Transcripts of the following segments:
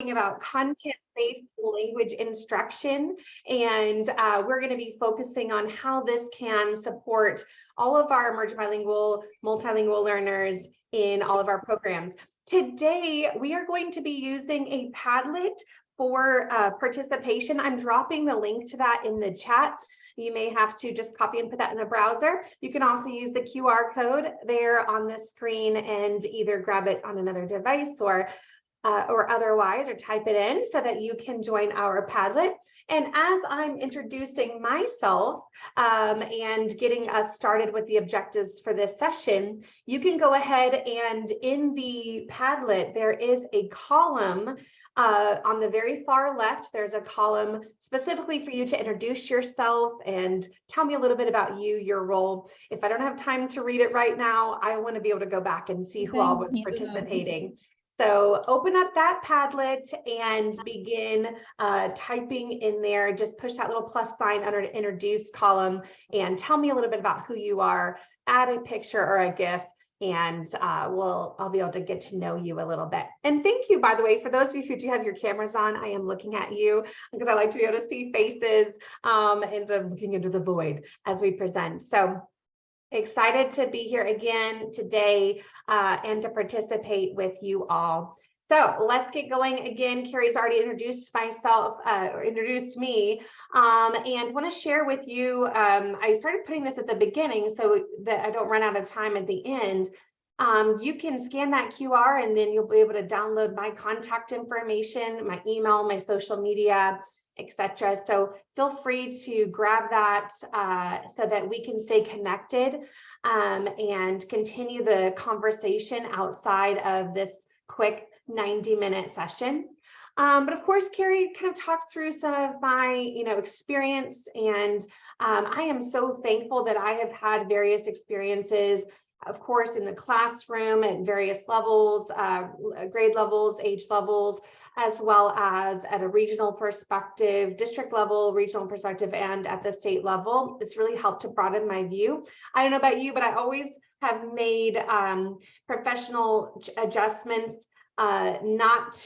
About content-based language instruction, and we're going to be focusing on how this can support all of our emerging bilingual, multilingual learners in all of our programs. Today, we are going to be using a Padlet for participation. I'm dropping the link to that in the chat. You may have to just copy and put that in a browser. You can also use the QR code there on the screen and either grab it on another device or otherwise, or type it in so that you can join our Padlet. And as I'm introducing myself and getting us started with the objectives for this session, you can go ahead and in the Padlet, there is a column on the very far left. There's a column specifically for you to introduce yourself and tell me a little bit about you, your role. If I don't have time to read it right now, I want to be able to go back and see who all was participating. So open up that Padlet and begin typing in there. Just push that little plus sign under the introduce column and tell me a little bit about who you are. Add a picture or a GIF, and I'll be able to get to know you a little bit. And thank you, by the way, for those of you who do have your cameras on. I am looking at you because I like to be able to see faces instead of looking into the void as we present. So excited to be here again today and to participate with you all. So let's get going. Again, Carrie's already introduced me, and want to share with you, I started putting this at the beginning so that I don't run out of time at the end. You can scan that QR and then you'll be able to download my contact information, my email, my social media, etc. So feel free to grab that so that we can stay connected and continue the conversation outside of this quick 90-minute session. But of course, Carrie kind of talked through some of my experience, and I am so thankful that I have had various experiences, of course, in the classroom at various levels, grade levels, age levels, as well as at a regional perspective, district level, regional perspective, and at the state level. It's really helped to broaden my view. I don't know about you, but I always have made professional adjustments. I'm not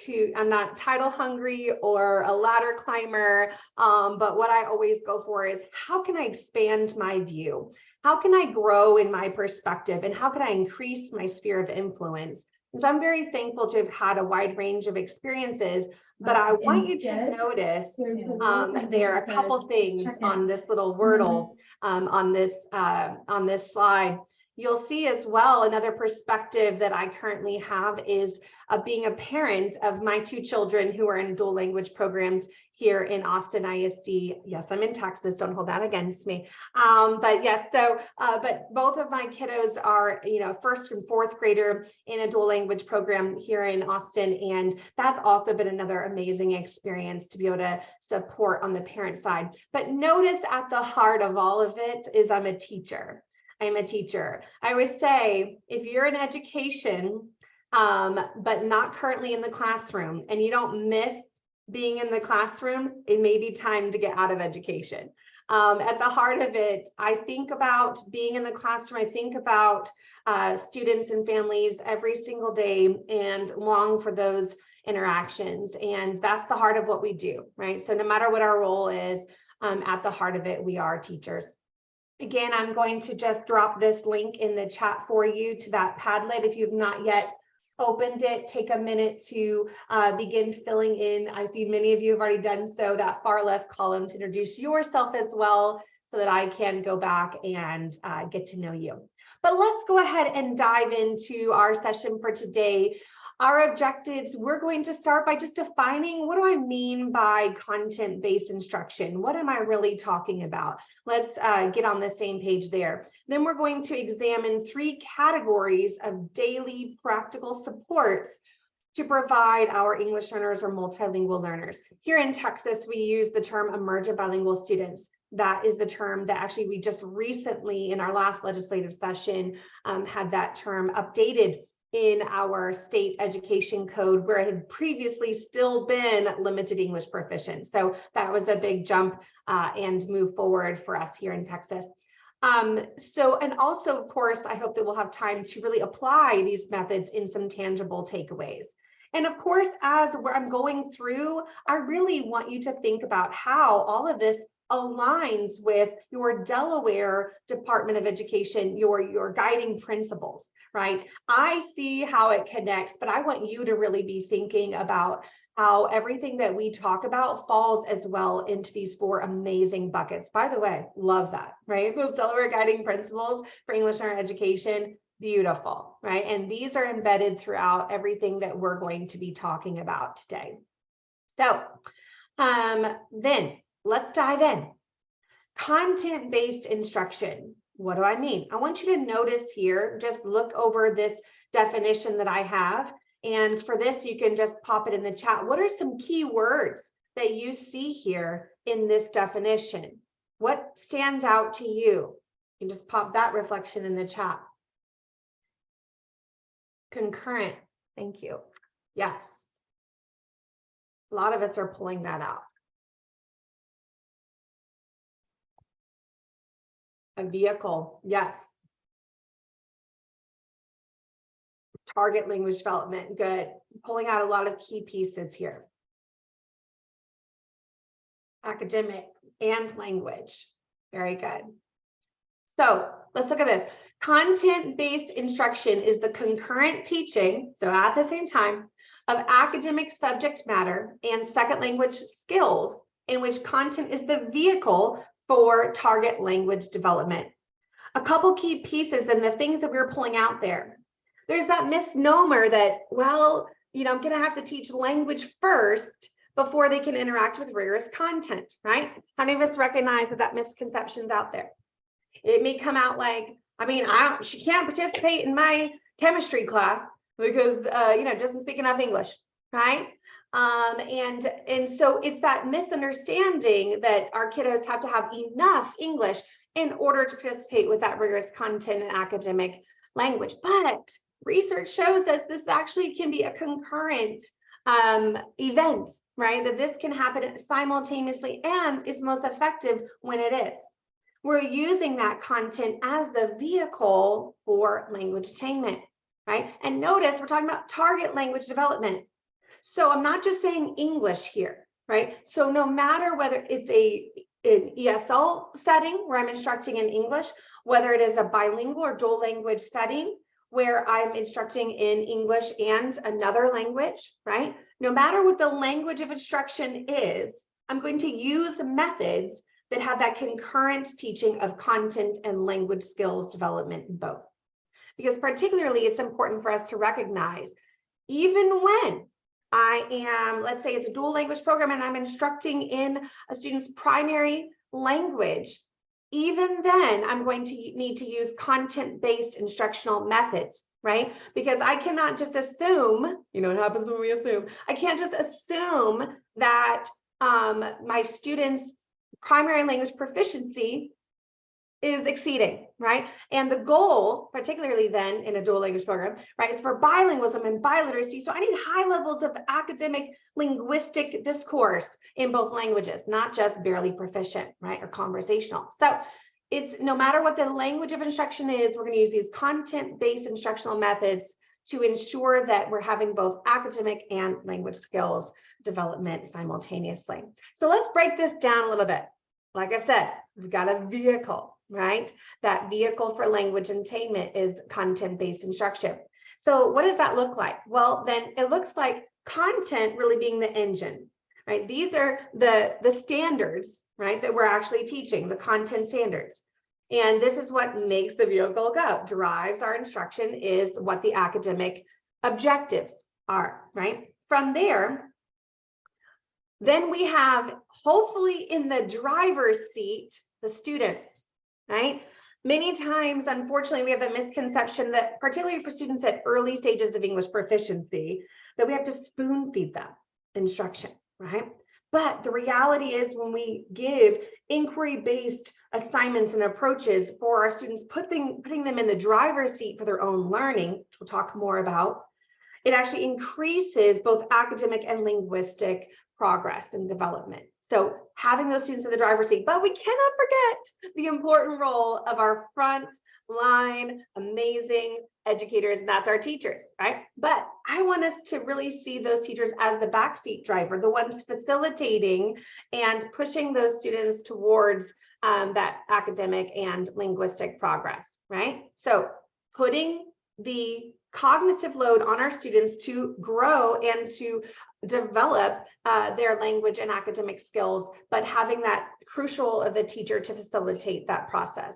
title hungry or a ladder climber, but what I always go for is how can I expand my view? How can I grow in my perspective? And how can I increase my sphere of influence? And so I'm very thankful to have had a wide range of experices, but I want you to notice there are a couple things on this little Wordle on this slide. You'll see as well another perspective that I currently have is being a parent of my two children who are in dual language programs here in Austin ISD. Yes, I'm in Texas, don't hold that against me. But yes, but both of my kiddos are, first and fourth grader in a dual language program here in Austin. And that's also been another amazing experience to be able to support on the parent side. But notice at the heart of all of it is I'm a teacher. I'm a teacher. I always say, if you're in education, but not currently in the classroom, and you don't miss being in the classroom, it may be time to get out of education. At the heart of it, I think about being in the classroom. I think about students and families every single day and long for those interactions. And that's the heart of what we do, right? So no matter what our role is, at the heart of it, we are teachers. Again, I'm going to just drop this link in the chat for you to that Padlet. If you've not yet opened it, take a minute to begin filling in. I see many of you have already done so, that far left column to introduce yourself as well, so that I can go back and get to know you. But let's go ahead and dive into our session for today. Our objectives, we're going to start by just defining, what do I mean by content-based instruction? What am I really talking about? Let's get on the same page there. Then we're going to examine 3 categories of daily practical supports to provide our English learners or multilingual learners. Here in Texas, we use the term emergent bilingual students. That is the term that actually we just recently, in our last legislative session, had that term updated in our state education code, where it had previously still been limited English proficient. So that was a big jump and move forward for us here in Texas. And also, of course, I hope that we'll have time to really apply these methods in some tangible takeaways. And of course, as I'm going through, I really want you to think about how all of this aligns with your Delaware Department of Education, your guiding principles, right? I see how it connects, but I want you to really be thinking about how everything that we talk about falls as well into these 4 amazing buckets. By the way, love that, right? Those Delaware guiding principles for English learner education, beautiful, right? And these are embedded throughout everything that we're going to be talking about today. So then let's dive in. Content-based instruction. What do I mean? I want you to notice here, just look over this definition that I have. And for this, you can just pop it in the chat. What are some key words that you see here in this definition? What stands out to you? You can just pop that reflection in the chat. Concurrent, thank you. Yes. A lot of us are pulling that out. A vehicle, yes. Target language development, good. Pulling out a lot of key pieces here. Academic and language, very good. So let's look at this. Content-based instruction is the concurrent teaching, so at the same time, of academic subject matter and second language skills in which content is the vehicle for target language development. A couple key pieces and the things that we were pulling out there. There's that misnomer that, well, I'm going to have to teach language first before they can interact with rigorous content, right? How many of us recognize that misconception's out there? It may come out like, she can't participate in my chemistry class because, doesn't speak enough English, right? And so it's that misunderstanding that our kiddos have to have enough English in order to participate with that rigorous content and academic language. But research shows us this actually can be a concurrent event, right? That this can happen simultaneously and is most effective when it is. We're using that content as the vehicle for language attainment, right? And notice we're talking about target language development. So I'm not just saying English here, right? So no matter whether it's an ESL setting where I'm instructing in English, whether it is a bilingual or dual language setting where I'm instructing in English and another language, right? No matter what the language of instruction is, I'm going to use methods that have that concurrent teaching of content and language skills development in both. Because particularly it's important for us to recognize, even when I am, let's say it's a dual language program and I'm instructing in a student's primary language, even then I'm going to need to use content-based instructional methods, right? Because I cannot just assume, what happens when we assume? I can't just assume that my students' primary language proficiency is exceeding, right? And the goal, particularly then in a dual language program, right, is for bilingualism and biliteracy. So I need high levels of academic linguistic discourse in both languages, not just barely proficient, right, or conversational. So it's no matter what the language of instruction is, we're going to use these content-based instructional methods to ensure that we're having both academic and language skills development simultaneously. So let's break this down a little bit. Like I said, we've got a vehicle, right? That vehicle for language attainment is content-based instruction. So what does that look like? Well, then it looks like content really being the engine, right? These are the standards, right, that we're actually teaching, the content standards. And this is what makes the vehicle go, drives our instruction, is what the academic objectives are, right? From there, then we have, hopefully in the driver's seat, the students, right? Many times, unfortunately, we have the misconception that, particularly for students at early stages of English proficiency, that we have to spoon feed them instruction, right? But the reality is when we give inquiry-based assignments and approaches for our students, putting them in the driver's seat for their own learning, which we'll talk more about, it actually increases both academic and linguistic progress and development. So having those students in the driver's seat, but we cannot forget the important role of our front line, amazing educators, and that's our teachers, right? But I want us to really see those teachers as the backseat driver, the ones facilitating and pushing those students towards that academic and linguistic progress, right? So putting the cognitive load on our students to grow and to develop their language and academic skills, but having that crucial of the teacher to facilitate that process.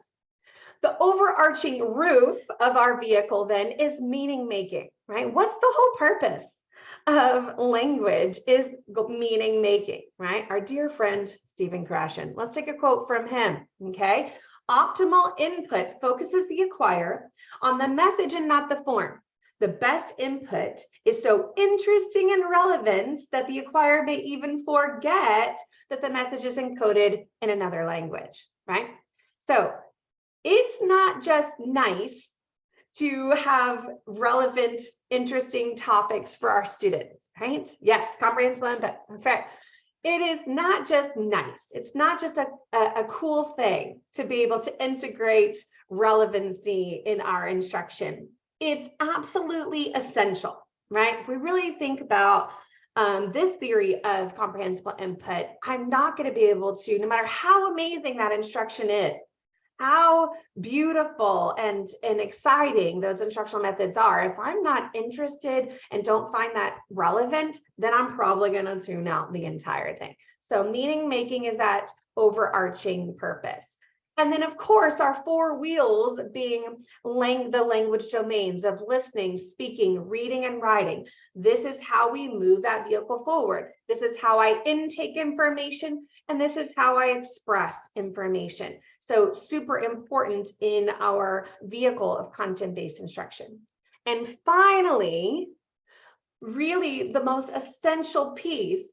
The overarching roof of our vehicle then is meaning making, right? What's the whole purpose of language is meaning making, right? Our dear friend, Stephen Krashen. Let's take a quote from him, okay? Optimal input focuses the acquirer on the message and not the form. The best input is so interesting and relevant that the acquirer may even forget that the message is encoded in another language, right? So it's not just nice to have relevant, interesting topics for our students, right? Yes, comprehensive input, that's right. It is not just nice. It's not just a cool thing to be able to integrate relevancy in our instruction. It's absolutely essential, right? If we really think about this theory of comprehensible input, I'm not going to be able to, no matter how amazing that instruction is, how beautiful and exciting those instructional methods are, if I'm not interested and don't find that relevant, then I'm probably going to tune out the entire thing. So meaning making is that overarching purpose. And then, of course, our four wheels being the language domains of listening, speaking, reading, and writing. This is how we move that vehicle forward. This is how I intake information, and this is how I express information. So super important in our vehicle of content-based instruction. And finally, really the most essential piece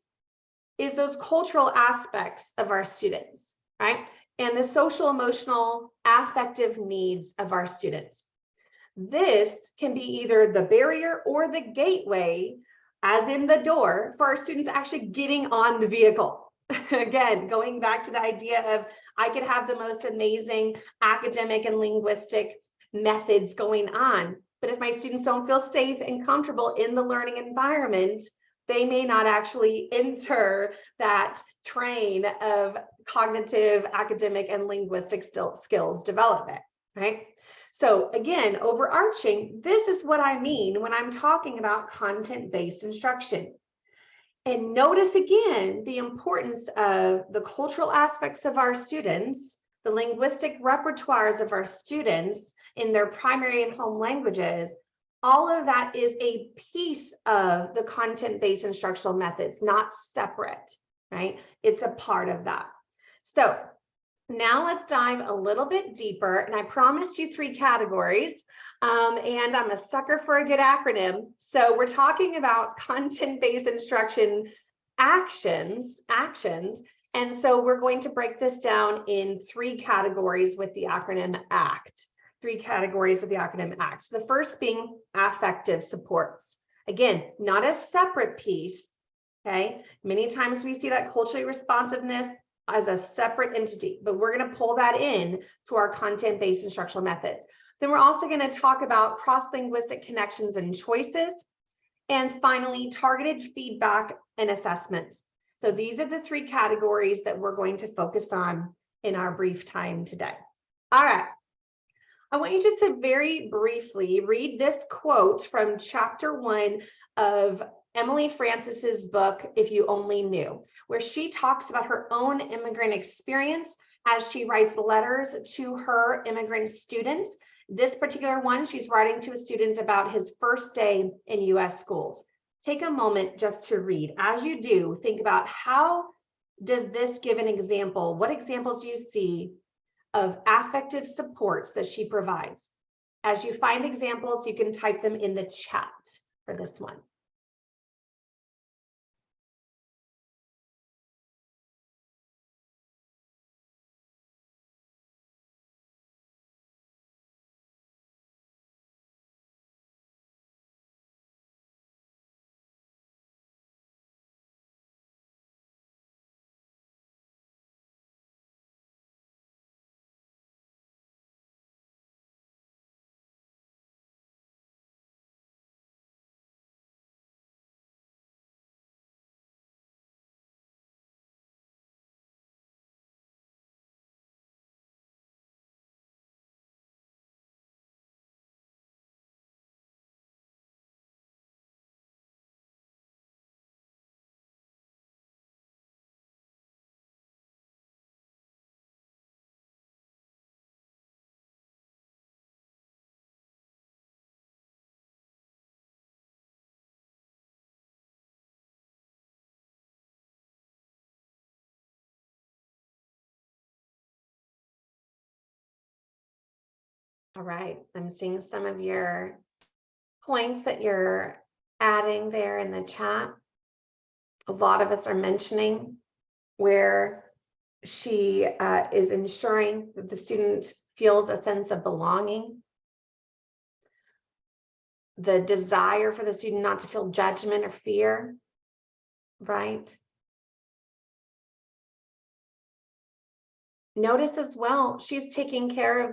is those cultural aspects of our students, right? And the social, emotional, affective needs of our students. This can be either the barrier or the gateway, as in the door, for our students actually getting on the vehicle. Again, going back to the idea of I could have the most amazing academic and linguistic methods going on, but if my students don't feel safe and comfortable in the learning environment, they may not actually enter that train of cognitive, academic, and linguistic skills development, right? So again, overarching, this is what I mean when I'm talking about content-based instruction. And notice again the importance of the cultural aspects of our students, the linguistic repertoires of our students in their primary and home languages. All of that is a piece of the content-based instructional methods, not separate, right? It's a part of that. So now let's dive a little bit deeper. And I promised you 3 categories. And I'm a sucker for a good acronym. So we're talking about content-based instruction actions. And so we're going to break this down in 3 categories with the acronym ACT. 3 categories of the acronym ACT. The first being affective supports. Again, not a separate piece, okay? Many times we see that culturally responsiveness as a separate entity, but we're going to pull that in to our content-based instructional methods. Then we're also going to talk about cross-linguistic connections and choices. And finally, targeted feedback and assessments. So these are the 3 categories that we're going to focus on in our brief time today. All right. I want you just to very briefly read this quote from chapter 1 of Emily Francis's book, If You Only Knew, where she talks about her own immigrant experience as she writes letters to her immigrant students. This particular one, she's writing to a student about his first day in US schools. Take a moment just to read. As you do, think about how does this give an example? What examples do you see of affective supports that she provides? As you find examples, you can type them in the chat for this one. All right, I'm seeing some of your points that you're adding there in the chat. A lot of us are mentioning where she is ensuring that the student feels a sense of belonging, the desire for the student not to feel judgment or fear, right? Notice as well, she's taking care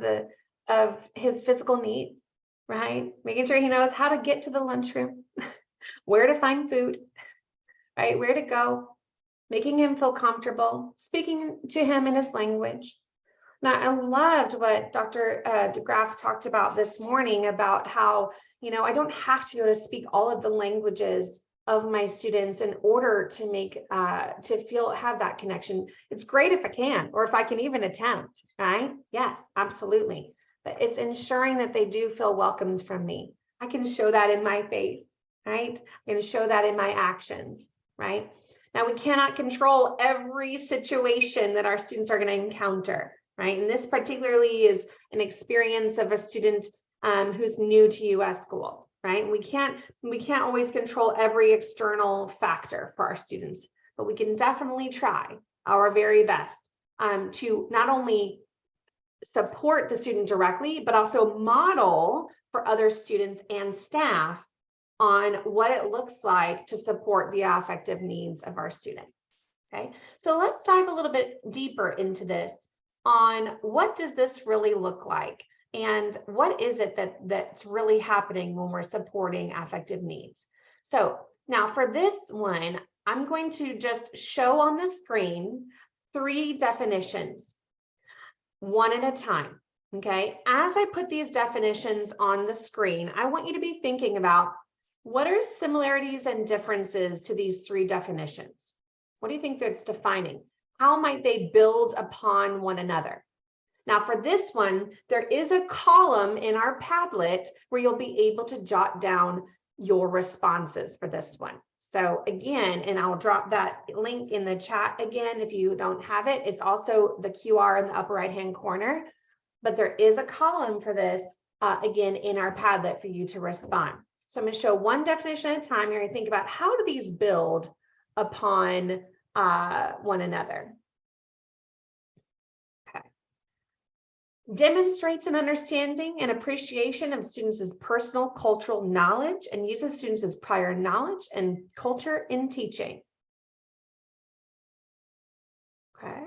of his physical needs, right? Making sure he knows how to get to the lunchroom, where to find food, right? Where to go, making him feel comfortable, speaking to him in his language. Now, I loved what Dr. DeGraff talked about this morning about how, I don't have to be able to speak all of the languages of my students in order to make, have that connection. It's great if I can, or if I can even attempt, right? Yes, absolutely. But it's ensuring that they do feel welcomed from me. I can show that in my face, right? I can show that in my actions, right? Now, we cannot control every situation that our students are going to encounter, right? And this particularly is an experience of a student who's new to US schools, right? We can't always control every external factor for our students, but we can definitely try our very best to not only support the student directly, but also model for other students and staff on what it looks like to support the affective needs of our students. Okay, so let's dive a little bit deeper into this on what does this really look like, and what is it that's really happening when we're supporting affective needs. So now for this one, I'm going to just show on the screen 3 definitions, one at a time. Okay, as I put these definitions on the screen, I want you to be thinking about what are similarities and differences to these 3 definitions. What do you think that's defining? How might they build upon one another? Now for this one, there is a column in our Padlet where you'll be able to jot down your responses for this one. So again, and I'll drop that link in the chat again if you don't have it. It's also the QR in the upper right-hand corner, but there is a column for this again in our Padlet for you to respond. So I'm going to show one definition at a time. You're going to think about how do these build upon one another. Okay. Demonstrates an understanding and appreciation of students' personal cultural knowledge and uses students' prior knowledge and culture in teaching. Okay.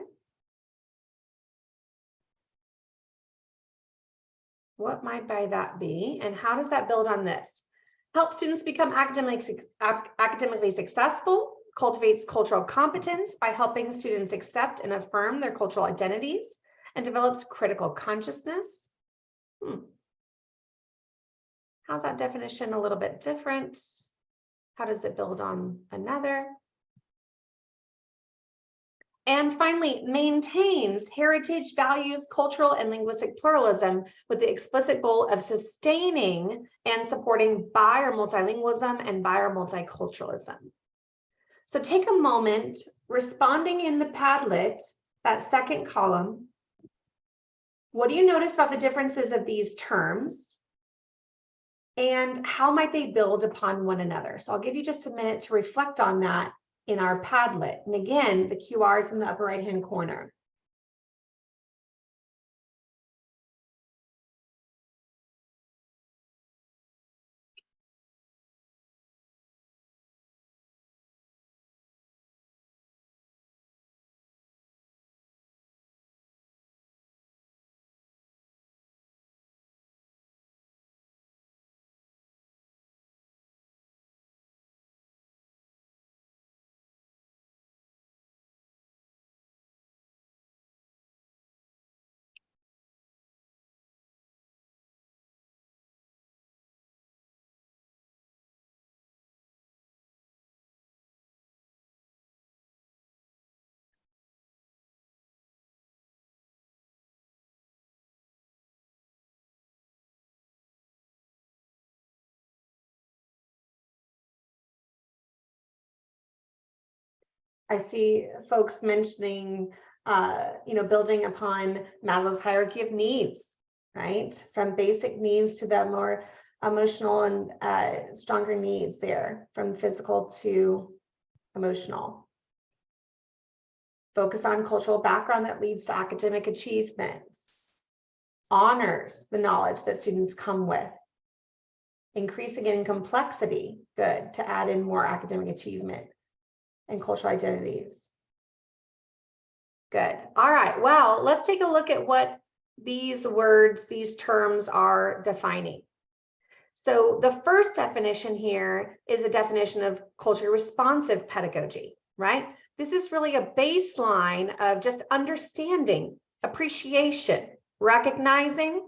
What might by that be? And how does that build on this? Help students become academically successful, cultivates cultural competence by helping students accept and affirm their cultural identities, and develops critical consciousness. How's that definition a little bit different? How does it build on another? And finally, maintains heritage, values, cultural, and linguistic pluralism with the explicit goal of sustaining and supporting bi or multilingualism and bi or multiculturalism. So take a moment, responding in the Padlet, that second column. What do you notice about the differences of these terms? And how might they build upon one another? So I'll give you just a minute to reflect on that in our Padlet. And again, the QR is in the upper right-hand corner. I see folks mentioning, building upon Maslow's hierarchy of needs, right? From basic needs to the more emotional and stronger needs there, from physical to emotional. Focus on cultural background that leads to academic achievements. Honors the knowledge that students come with. Increasing in complexity, good, to add in more academic achievement and cultural identities. Good. All right, well, let's take a look at what these words, these terms are defining. So the first definition here is a definition of culturally responsive pedagogy, right? This is really a baseline of just understanding, appreciation, recognizing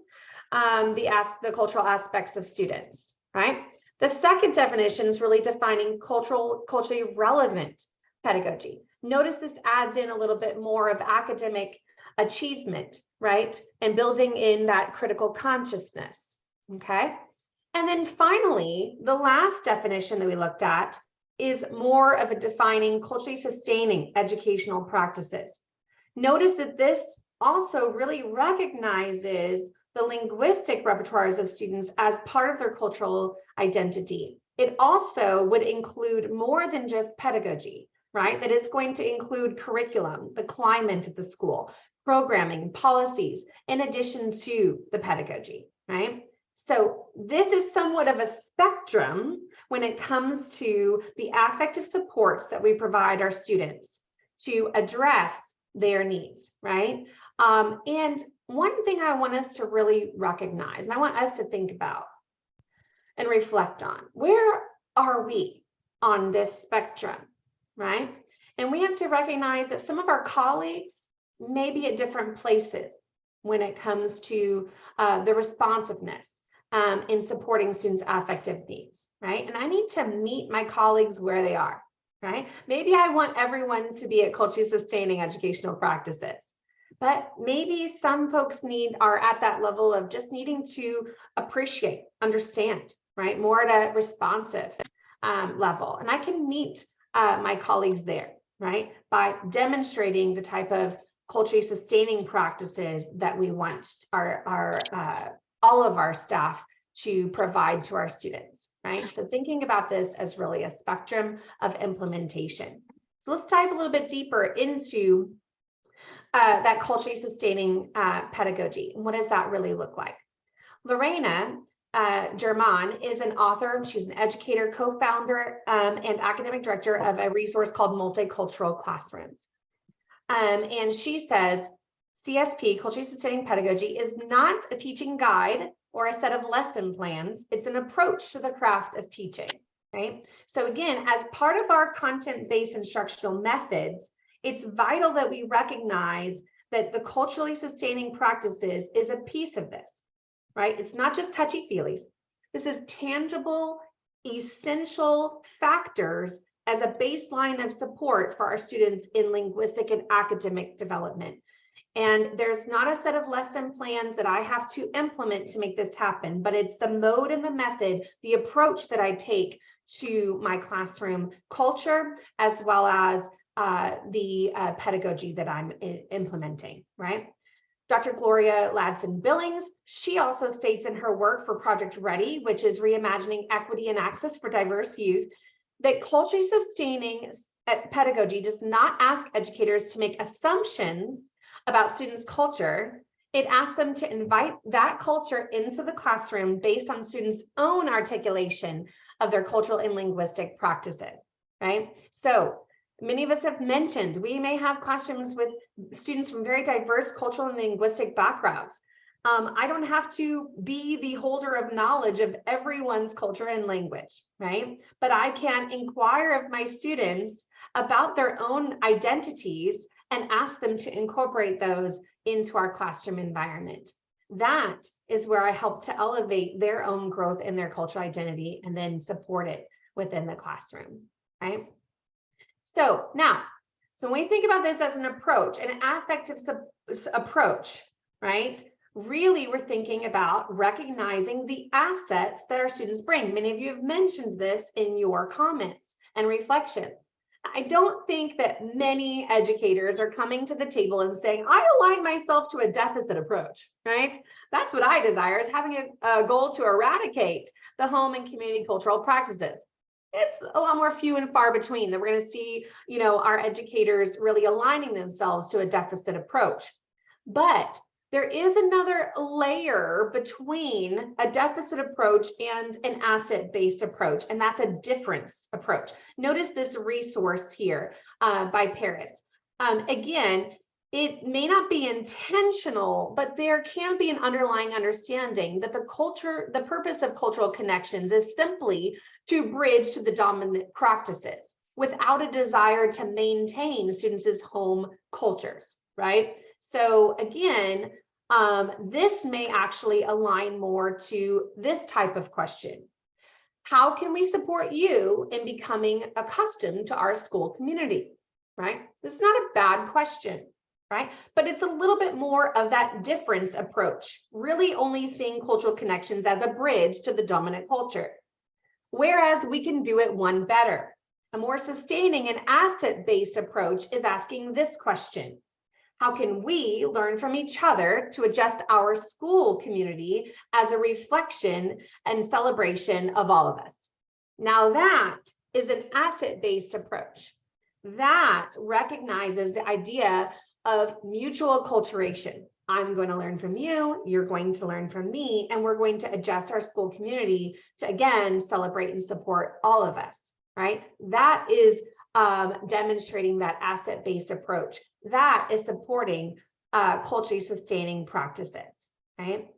the cultural aspects of students, right? The second definition is really defining culturally relevant pedagogy. Notice this adds in a little bit more of academic achievement, right? And building in that critical consciousness, okay? And then finally, the last definition that we looked at is more of a defining culturally sustaining educational practices. Notice that this also really recognizes the linguistic repertoires of students as part of their cultural identity. It also would include more than just pedagogy, right? That it's going to include curriculum, the climate of the school, programming, policies, in addition to the pedagogy, right? So this is somewhat of a spectrum when it comes to the affective supports that we provide our students to address their needs, right? And one thing I want us to really recognize, and I want us to think about and reflect on, where are we on this spectrum, right? And we have to recognize that some of our colleagues may be at different places when it comes to the responsiveness in supporting students' affective needs, right? And I need to meet my colleagues where they are, right? Maybe I want everyone to be at culturally sustaining educational practices, but maybe some folks are at that level of just needing to appreciate, understand, right? More at a responsive level. And I can meet my colleagues there, right? By demonstrating the type of culturally sustaining practices that we want all of our staff to provide to our students, right? So thinking about this as really a spectrum of implementation. So let's dive a little bit deeper into that culturally sustaining pedagogy. What does that really look like? Lorena German is an author. She's an educator, co-founder, and academic director of a resource called Multicultural Classrooms. And she says, CSP, culturally sustaining pedagogy, is not a teaching guide or a set of lesson plans. It's an approach to the craft of teaching, right? So again, as part of our content-based instructional methods, it's vital that we recognize that the culturally sustaining practices is a piece of this, right? It's not just touchy-feelies. This is tangible, essential factors as a baseline of support for our students in linguistic and academic development. And there's not a set of lesson plans that I have to implement to make this happen, but it's the mode and the method, the approach that I take to my classroom culture, as well as the pedagogy that I'm implementing, right? Dr. Gloria Ladson-Billings, she also states in her work for Project Ready, which is reimagining equity and access for diverse youth, that culturally sustaining pedagogy does not ask educators to make assumptions about students' culture. It asks them to invite that culture into the classroom based on students' own articulation of their cultural and linguistic practices, right? So many of us have mentioned we may have classrooms with students from very diverse cultural and linguistic backgrounds. I don't have to be the holder of knowledge of everyone's culture and language, right? But I can inquire of my students about their own identities and ask them to incorporate those into our classroom environment. That is where I help to elevate their own growth in their cultural identity and then support it within the classroom, right? So now, so when we think about this as an approach, an affective approach, right? Really, we're thinking about recognizing the assets that our students bring. Many of you have mentioned this in your comments and reflections. I don't think that many educators are coming to the table and saying, I align myself to a deficit approach, right? That's what I desire, is having a goal to eradicate the home and community cultural practices. It's a lot more few and far between that we're going to see, our educators really aligning themselves to a deficit approach. But there is another layer between a deficit approach and an asset-based approach, and that's a difference approach. Notice this resource here by Paris. Again, it may not be intentional, but there can be an underlying understanding that the purpose of cultural connections is simply to bridge to the dominant practices without a desire to maintain students' home cultures, right? So again, this may actually align more to this type of question. How can we support you in becoming accustomed to our school community, right? This is not a bad question, right? But it's a little bit more of that difference approach, really only seeing cultural connections as a bridge to the dominant culture. Whereas we can do it one better. A more sustaining and asset-based approach is asking this question. How can we learn from each other to adjust our school community as a reflection and celebration of all of us? Now that is an asset-based approach. That recognizes the idea of mutual acculturation. I'm going to learn from you, you're going to learn from me, and we're going to adjust our school community to, again, celebrate and support all of us, right? That is demonstrating that asset-based approach. That is supporting culturally sustaining practices, right?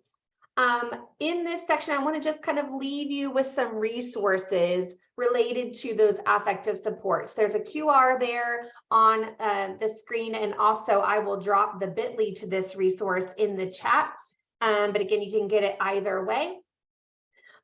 In this section, I want to just kind of leave you with some resources related to those affective supports. There's a QR there on the screen, and also I will drop the bit.ly to this resource in the chat. But again, you can get it either way.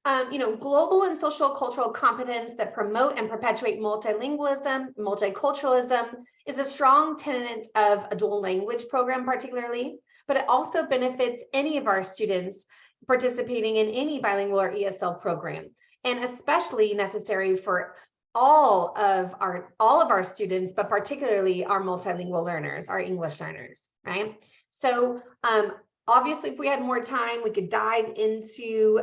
Global and social cultural competence that promote and perpetuate multilingualism, multiculturalism is a strong tenet of a dual language program particularly, but it also benefits any of our students participating in any bilingual or ESL program, and especially necessary for all of our students, but particularly our multilingual learners, our English learners, right? So obviously, if we had more time, we could dive into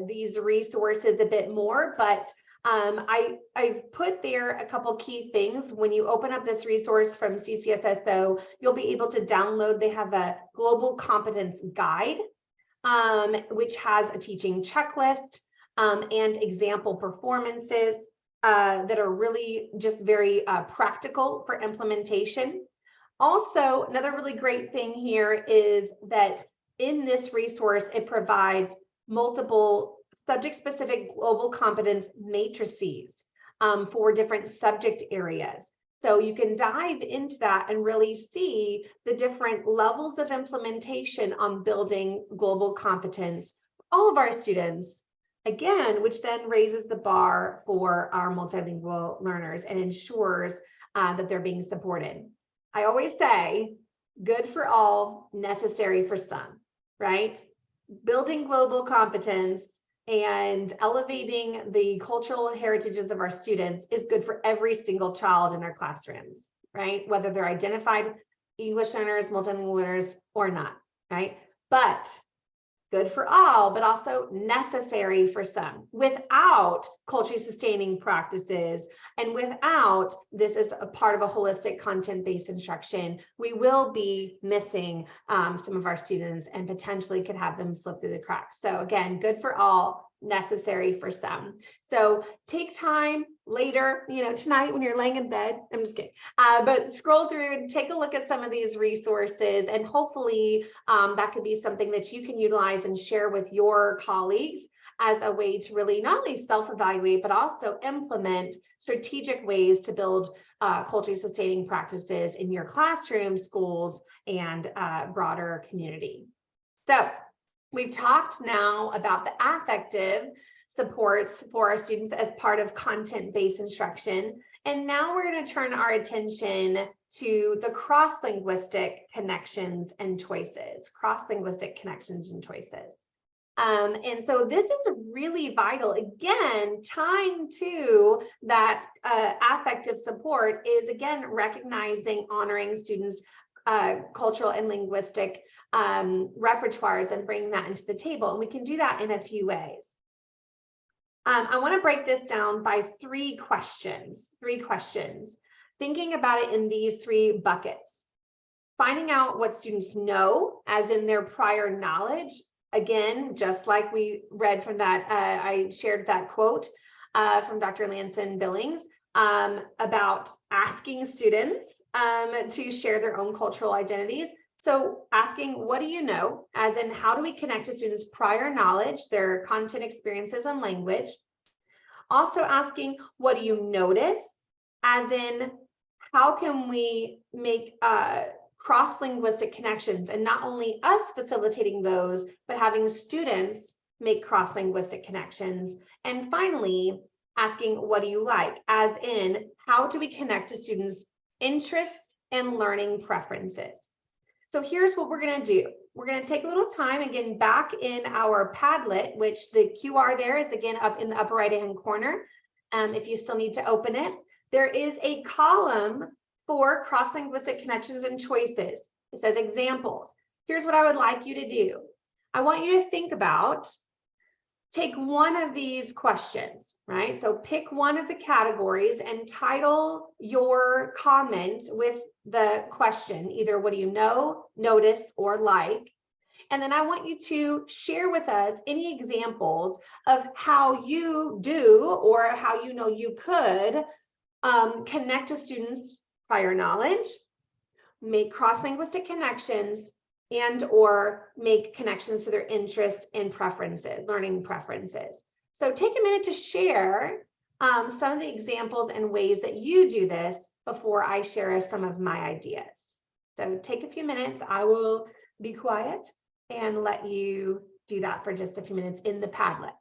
these resources a bit more, but I've put there a couple key things. When you open up this resource from CCSSO, you'll be able to download, they have a global competence guide, which has a teaching checklist and example performances that are really just very practical for implementation. Also, another really great thing here is that in this resource, it provides multiple subject-specific global competence matrices for different subject areas. So you can dive into that and really see the different levels of implementation on building global competence for all of our students, again, which then raises the bar for our multilingual learners and ensures that they're being supported. I always say, good for all, necessary for some, right? Building global competence and elevating the cultural heritages of our students is good for every single child in our classrooms, right? Whether they're identified English learners, multilingual learners, or not, right? But good for all, but also necessary for some. Without culturally sustaining practices and without this as a part of a holistic content-based instruction, we will be missing some of our students and potentially could have them slip through the cracks. So again, good for all, necessary for some. So take time later, tonight when you're laying in bed, I'm just kidding, but scroll through and take a look at some of these resources, and hopefully that could be something that you can utilize and share with your colleagues as a way to really not only self-evaluate, but also implement strategic ways to build culturally sustaining practices in your classroom, schools, and broader community. So we've talked now about the affective supports for our students as part of content-based instruction. And now we're going to turn our attention to the cross-linguistic connections and choices, cross-linguistic connections and choices. And so this is really vital. Again, tying to that affective support is, again, recognizing, honoring students' cultural and linguistic repertoires and bringing that into the table. And we can do that in a few ways. I want to break this down by three questions. Thinking about it in these three buckets. Finding out what students know, as in their prior knowledge. Again, just like we read from that, I shared that quote from Dr. Lanson Billings about asking students to share their own cultural identities. So asking, what do you know? As in, how do we connect to students' prior knowledge, their content, experiences, and language? Also asking, what do you notice? As in, how can we make cross-linguistic connections, and not only us facilitating those, but having students make cross-linguistic connections. And finally, asking, what do you like? As in, how do we connect to students' interests and learning preferences? So here's what we're going to do. We're going to take a little time, again, back in our Padlet, which the QR there is, again, up in the upper right-hand corner. If you still need to open it, there is a column for cross-linguistic connections and choices. It says examples. Here's what I would like you to do. I want you to think about, take one of these questions, right? So pick one of the categories and title your comment with the question, either what do you know, notice, or like. And then I want you to share with us any examples of how you do, or how you know you could connect to students' prior knowledge, make cross-linguistic connections, and or make connections to their interests and preferences, learning preferences. So take a minute to share some of the examples and ways that you do this before I share some of my ideas. So take a few minutes. I will be quiet and let you do that for just a few minutes in the Padlet.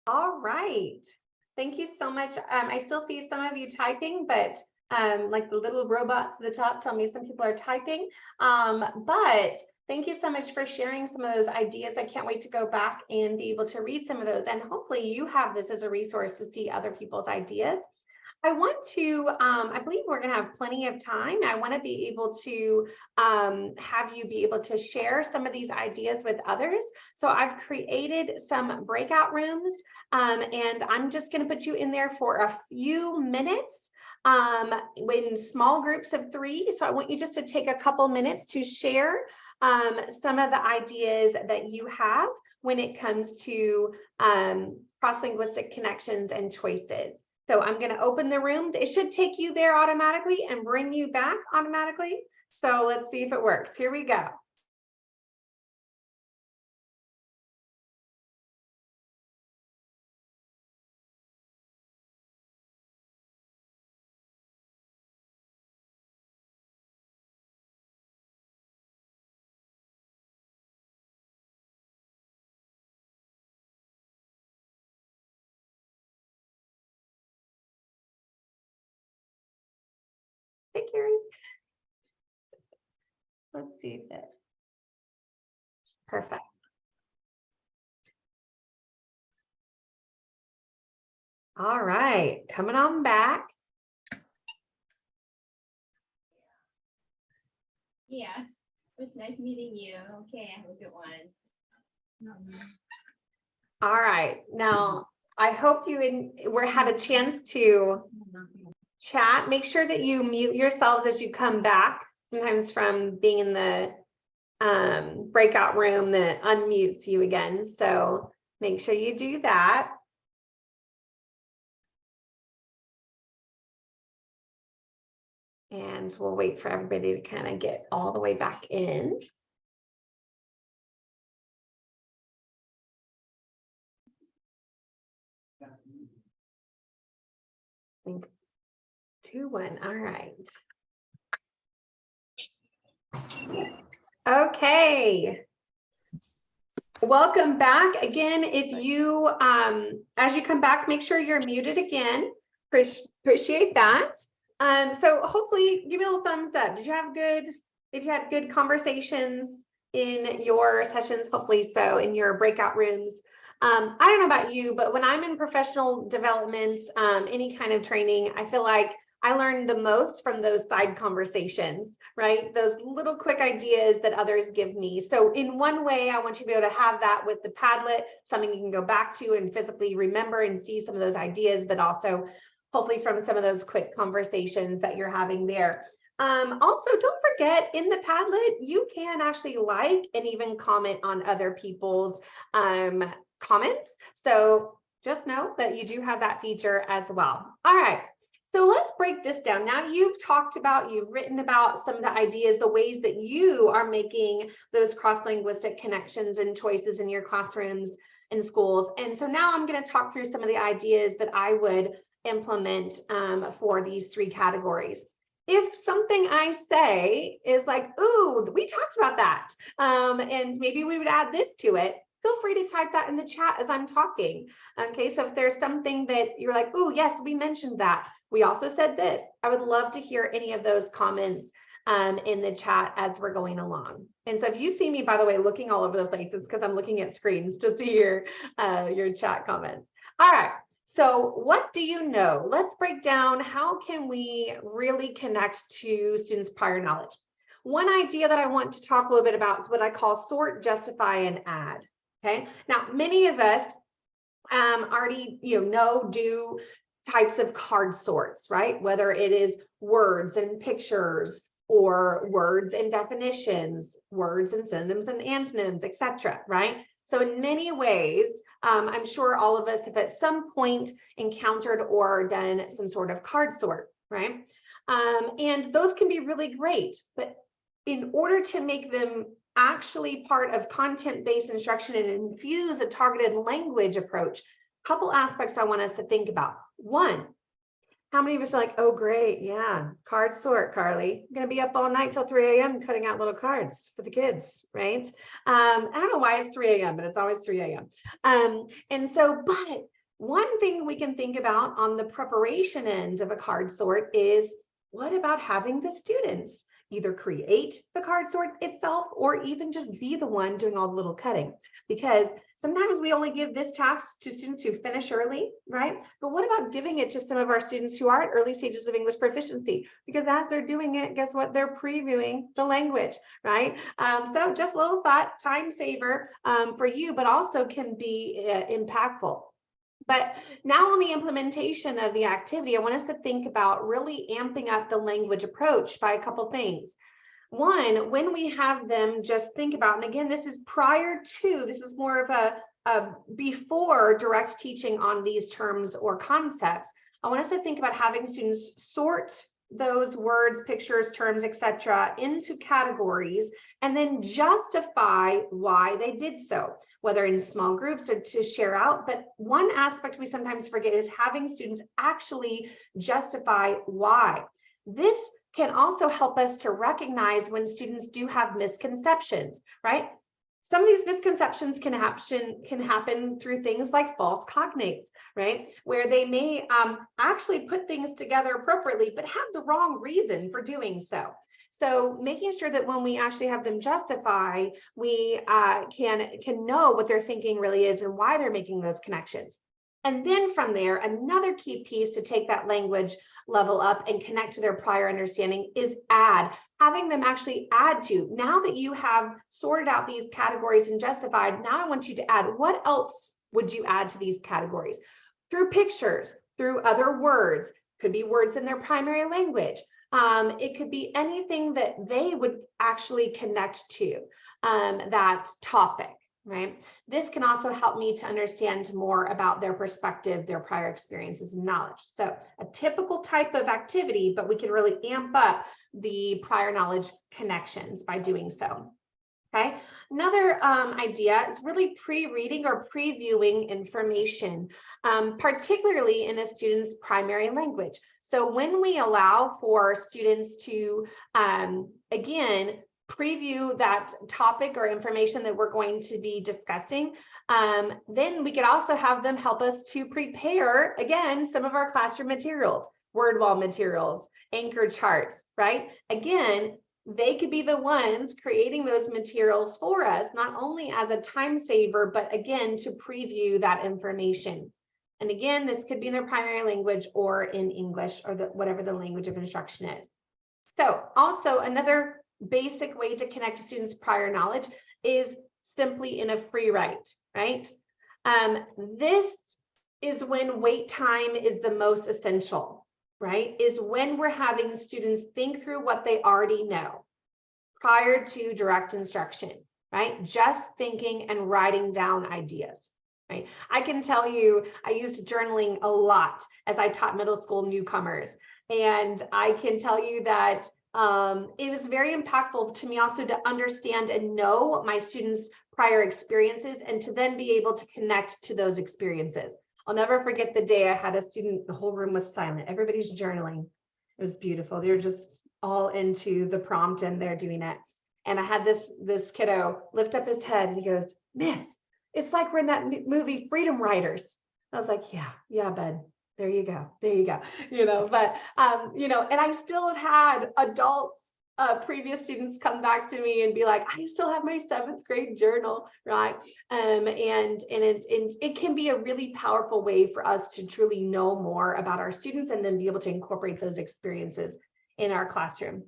All right. Thank you so much. I still see some of you typing, but like the little robots at the top tell me some people are typing. But thank you so much for sharing some of those ideas. I can't wait to go back and be able to read some of those. And hopefully you have this as a resource to see other people's ideas. I want to, I believe we're going to have plenty of time. I want to be able to have you be able to share some of these ideas with others. So I've created some breakout rooms, and I'm just going to put you in there for a few minutes in small groups of 3. So I want you just to take a couple minutes to share some of the ideas that you have when it comes to cross-linguistic connections and choices. So I'm going to open the rooms. It should take you there automatically and bring you back automatically. So let's see if it works. Here we go. Hey, Carrie. Let's see if it. Perfect. All right, coming on back. Yes, it was nice meeting you. Okay, have a good one. All right, now I hope you had a chance to chat. Make sure that you mute yourselves as you come back. Sometimes from being in the breakout room, then it unmutes you again. So make sure you do that. And we'll wait for everybody to kind of get all the way back in. I think 2, 1. All right. Okay. Welcome back again. If you, as you come back, make sure you're muted again. Appreciate that. So hopefully give me a little thumbs up. Did you have if you had good conversations in your sessions, hopefully so, in your breakout rooms. I don't know about you, but when I'm in professional development, any kind of training, I feel like I learned the most from those side conversations, right? Those little quick ideas that others give me. So in one way, I want you to be able to have that with the Padlet, something you can go back to and physically remember and see some of those ideas, but also hopefully from some of those quick conversations that you're having there. Also, don't forget, in the Padlet, you can actually like and even comment on other people's comments. So just know that you do have that feature as well. All right. So let's break this down. Now you've written about some of the ideas, the ways that you are making those cross-linguistic connections and choices in your classrooms and schools. And so now I'm going to talk through some of the ideas that I would implement for these 3 categories. If something I say is like, ooh, we talked about that, and maybe we would add this to it, feel free to type that in the chat as I'm talking. Okay, so if there's something that you're like, oh, yes, we mentioned that. We also said this. I would love to hear any of those comments in the chat as we're going along. And so if you see me, by the way, looking all over the place, it's because I'm looking at screens to see your chat comments. All right. So what do you know? Let's break down how can we really connect to students' prior knowledge. One idea that I want to talk a little bit about is what I call sort, justify, and add. Okay, now many of us already do types of card sorts, right? Whether it is words and pictures or words and definitions, words and synonyms and antonyms, etc. Right? So in many ways, I'm sure all of us have at some point encountered or done some sort of card sort, right? And those can be really great, but in order to make them actually part of content-based instruction and infuse a targeted language approach, a couple aspects I want us to think about. One, How many of us are like, oh, great. Yeah. Card sort, Carly. I'm going to be up all night till 3 a.m. cutting out little cards for the kids, right? I don't know why it's 3 a.m., but it's always 3 a.m. But one thing we can think about on the preparation end of a card sort is, what about having the students either create the card sort itself or even just be the one doing all the little cutting? Because sometimes we only give this task to students who finish early, right? But what about giving it to some of our students who are at early stages of English proficiency? Because as they're doing it, guess what? They're previewing the language, right? So just a little thought, time saver for you, but also can be impactful. But now on the implementation of the activity, I want us to think about really amping up the language approach by a couple things. One, when we have them just think about, and again, this is this is more of a before direct teaching on these terms or concepts. I want us to think about having students sort those words, pictures, terms, etc., into categories, and then justify why they did so, whether in small groups or to share out. But one aspect we sometimes forget is having students actually justify why. This can also help us to recognize when students do have misconceptions, right? Some of these misconceptions can happen through things like false cognates, right? Where they may actually put things together appropriately, but have the wrong reason for doing so. So making sure that when we actually have them justify, we can know what their thinking really is and why they're making those connections. And then from there, another key piece to take that language level up and connect to their prior understanding is having them actually add to. Now that you have sorted out these categories and justified, now I want you to add, what else would you add to these categories? Through pictures, through other words, could be words in their primary language. It could be anything that they would actually connect to that topic. Right. This can also help me to understand more about their perspective, their prior experiences and knowledge. So a typical type of activity, but we can really amp up the prior knowledge connections by doing so. Okay. Another idea is really pre-reading or previewing information, particularly in a student's primary language. So when we allow for students to, again, preview that topic or information that we're going to be discussing, then we could also have them help us to prepare, again, some of our classroom materials, word wall materials, anchor charts, right? Again, they could be the ones creating those materials for us, not only as a time saver, but again, to preview that information. And again, this could be in their primary language or in English or whatever the language of instruction is. So also another basic way to connect to students' prior knowledge is simply in a free write, right? This is when wait time is the most essential, right? Is when we're having students think through what they already know prior to direct instruction, right? Just thinking and writing down ideas, right? I can tell you, I used journaling a lot as I taught middle school newcomers. And I can tell you that it was very impactful to me also to understand and know my students' prior experiences and to then be able to connect to those experiences. I'll never forget the day I had a student, the whole room was silent. Everybody's journaling. It was beautiful. They're just all into the prompt and they're doing it. And I had this kiddo lift up his head and he goes, "Miss, it's like we're in that movie Freedom Riders." I was like, yeah, bud. There you go. But, and I still have had adults, previous students come back to me and be like, I still have my 7th grade journal, right? And it can be a really powerful way for us to truly know more about our students and then be able to incorporate those experiences in our classroom.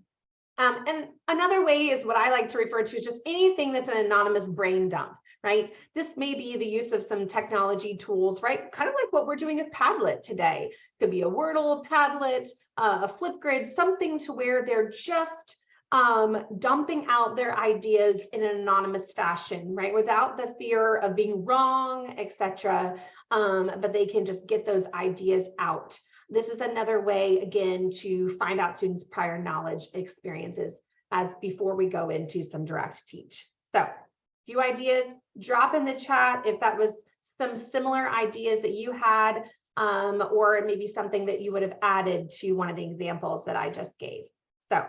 And another way is what I like to refer to as just anything that's an anonymous brain dump, right? This may be the use of some technology tools, right? Kind of like what we're doing with Padlet today. Could be a Wordle, Padlet, a Flipgrid, something to where they're just dumping out their ideas in an anonymous fashion, right? Without the fear of being wrong, etc. But they can just get those ideas out. This is another way, again, to find out students' prior knowledge experiences as before we go into some direct teach. So a few ideas, drop in the chat if that was some similar ideas that you had. or maybe something that you would have added to one of the examples that I just gave. So,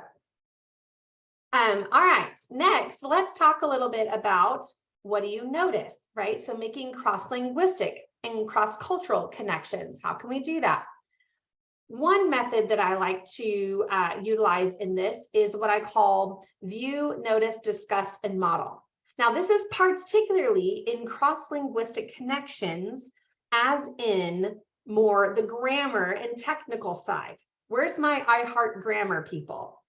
all right, next, let's talk a little bit about what do you notice, right? So making cross-linguistic and cross-cultural connections. How can we do that? One method that I like to utilize in this is what I call view, notice, discuss, and model. Now, this is particularly in cross-linguistic connections, as in more the grammar and technical side. Where's my I Heart Grammar people?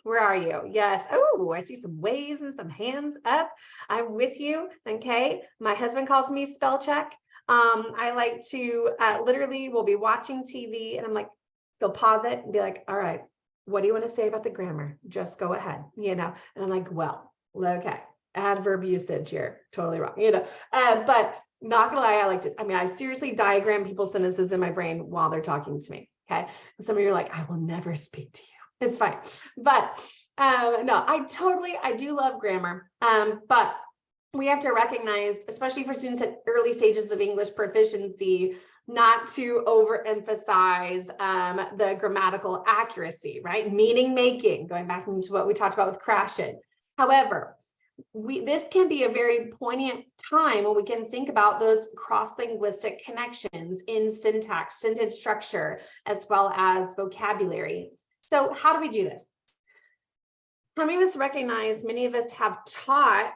Where are you? Yes. Oh, I see some waves and some hands up. I'm with you. Okay. My husband calls me spell check. I like to literally we'll be watching TV and I'm like, they'll pause it and be like, all right, what do you want to say about the grammar? Just go ahead, And I'm like, well, okay, adverb usage here, totally wrong, but not gonna lie, I seriously diagram people's sentences in my brain while they're talking to me, okay? And some of you are like, I will never speak to you. It's fine. But no, I do love grammar, but we have to recognize, especially for students at early stages of English proficiency, not to overemphasize the grammatical accuracy, right? Meaning making, going back into what we talked about with crashing. However, this can be a very poignant time when we can think about those cross-linguistic connections in syntax, sentence structure, as well as vocabulary. So how do we do this? How many of us recognize, many of us have taught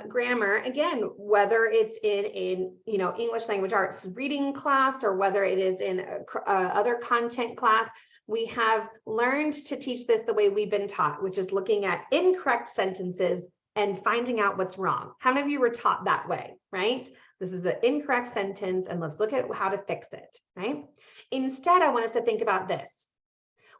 grammar, again, whether it's in English language arts reading class or whether it is in other content class, we have learned to teach this the way we've been taught, which is looking at incorrect sentences and finding out what's wrong. How many of you were taught that way, right? This is an incorrect sentence and let's look at how to fix it, right? Instead, I want us to think about this.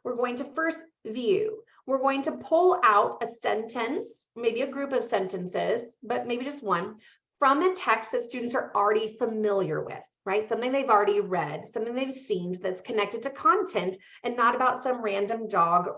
We're going to first view. We're going to pull out a sentence, maybe a group of sentences, but maybe just one, from a text that students are already familiar with, right? Something they've already read, something they've seen that's connected to content and not about some random dog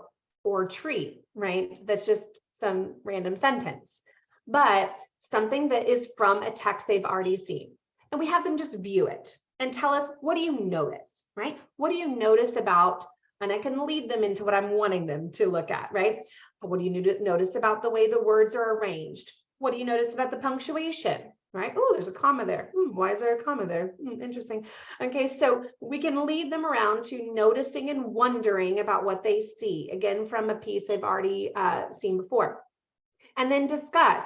or tree, right? That's just some random sentence, but something that is from a text they've already seen. And we have them just view it and tell us, what do you notice, right? What do you notice about, and I can lead them into what I'm wanting them to look at, right? What do you notice about the way the words are arranged? What do you notice about the punctuation, right? Oh, there's a comma there. Why is there a comma there? Interesting. Okay, so we can lead them around to noticing and wondering about what they see, again, from a piece they've already seen before. And then discuss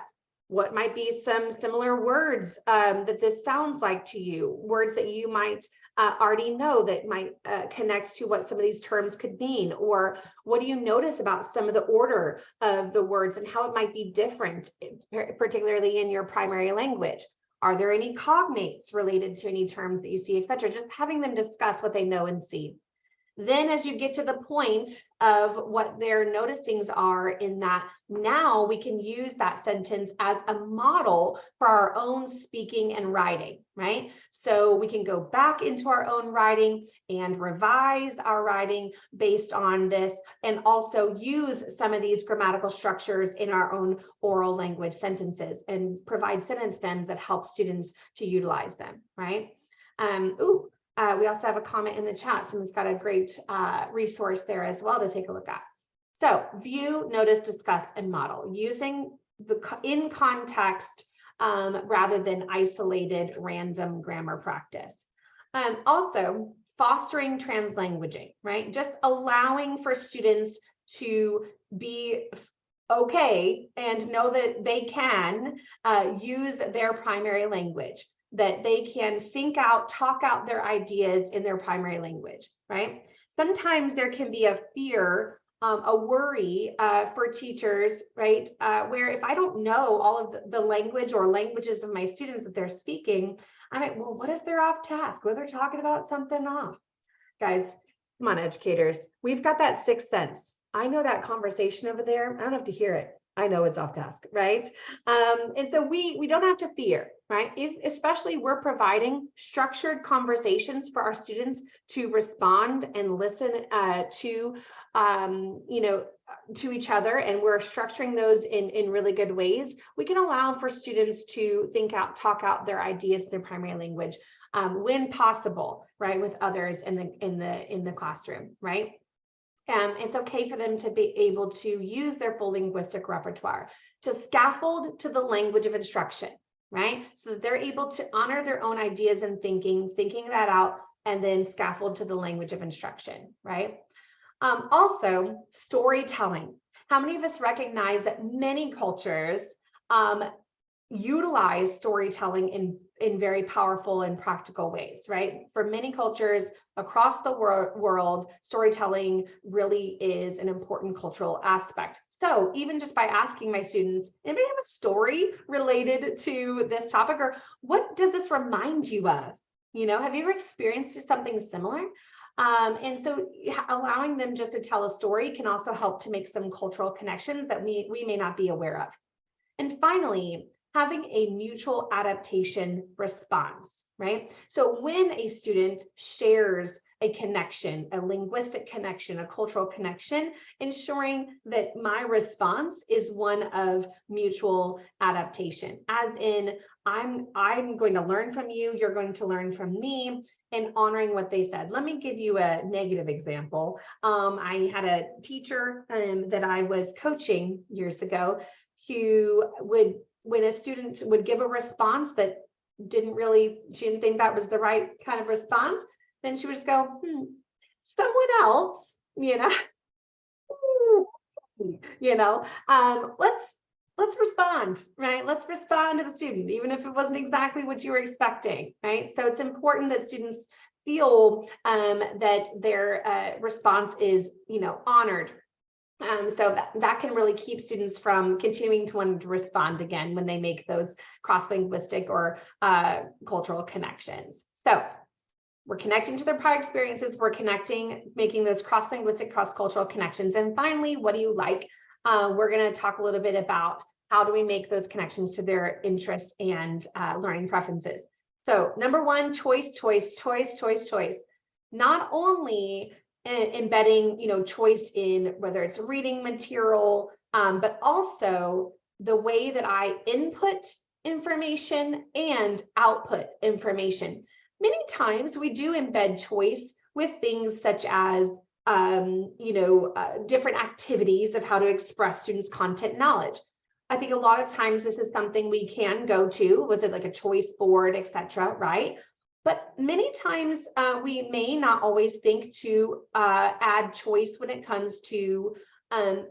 what might be some similar words that this sounds like to you, words that you might already know that might connect to what some of these terms could mean, or what do you notice about some of the order of the words and how it might be different, particularly in your primary language. Are there any cognates related to any terms that you see, etc.? Just having them discuss what they know and see. Then as you get to the point of what their noticings are in that, now we can use that sentence as a model for our own speaking and writing, right? So we can go back into our own writing and revise our writing based on this, and also use some of these grammatical structures in our own oral language sentences and provide sentence stems that help students to utilize them, right? We also have a comment in the chat. Someone's got a great resource there as well to take a look at. So view, notice, discuss, and model, using the in context rather than isolated random grammar practice. Also fostering translanguaging, right? Just allowing for students to be okay and know that they can use their primary language, that they can think out, talk out their ideas in their primary language, right? Sometimes there can be a fear, a worry for teachers, right? Where if I don't know all of the language or languages of my students that they're speaking, I'm like, well, what if they're off task? What if they're talking about something off? Guys, come on, educators. We've got that sixth sense. I know that conversation over there. I don't have to hear it. I know it's off task, right? And so we don't have to fear, right? If especially we're providing structured conversations for our students to respond and listen to, to each other, and we're structuring those in really good ways, we can allow for students to talk out their ideas, their primary language, when possible, right, with others in the classroom, right? It's okay for them to be able to use their full linguistic repertoire to scaffold to the language of instruction, right? So that they're able to honor their own ideas and thinking that out, and then scaffold to the language of instruction, right? Also, storytelling. How many of us recognize that many cultures utilize storytelling in very powerful and practical ways, right? For many cultures across the world, storytelling really is an important cultural aspect. So even just by asking my students, anybody have a story related to this topic, or what does this remind you of? Have you ever experienced something similar? And so allowing them just to tell a story can also help to make some cultural connections that we may not be aware of. And finally, having a mutual adaptation response, right? So when a student shares a connection, a linguistic connection, a cultural connection, ensuring that my response is one of mutual adaptation, as in I'm going to learn from you, you're going to learn from me, and honoring what they said. Let me give you a negative example. I had a teacher that I was coaching years ago who would, when a student would give a response that she didn't think that was the right kind of response, then she would just go, someone else, let's respond, right? Let's respond to the student, even if it wasn't exactly what you were expecting, right? So it's important that students feel that their response is, honored. So that can really keep students from continuing to want to respond again when they make those cross-linguistic or cultural connections. So we're connecting to their prior experiences, we're making those cross-linguistic, cross-cultural connections. And finally, what do you like? We're going to talk a little bit about how do we make those connections to their interests and learning preferences. So number one, choice. Not only embedding, choice in whether it's reading material, but also the way that I input information and output information. Many times we do embed choice with things such as, different activities of how to express students' content knowledge. I think a lot of times this is something we can go to with it, like a choice board, etc., right? But many times we may not always think to add choice when it comes to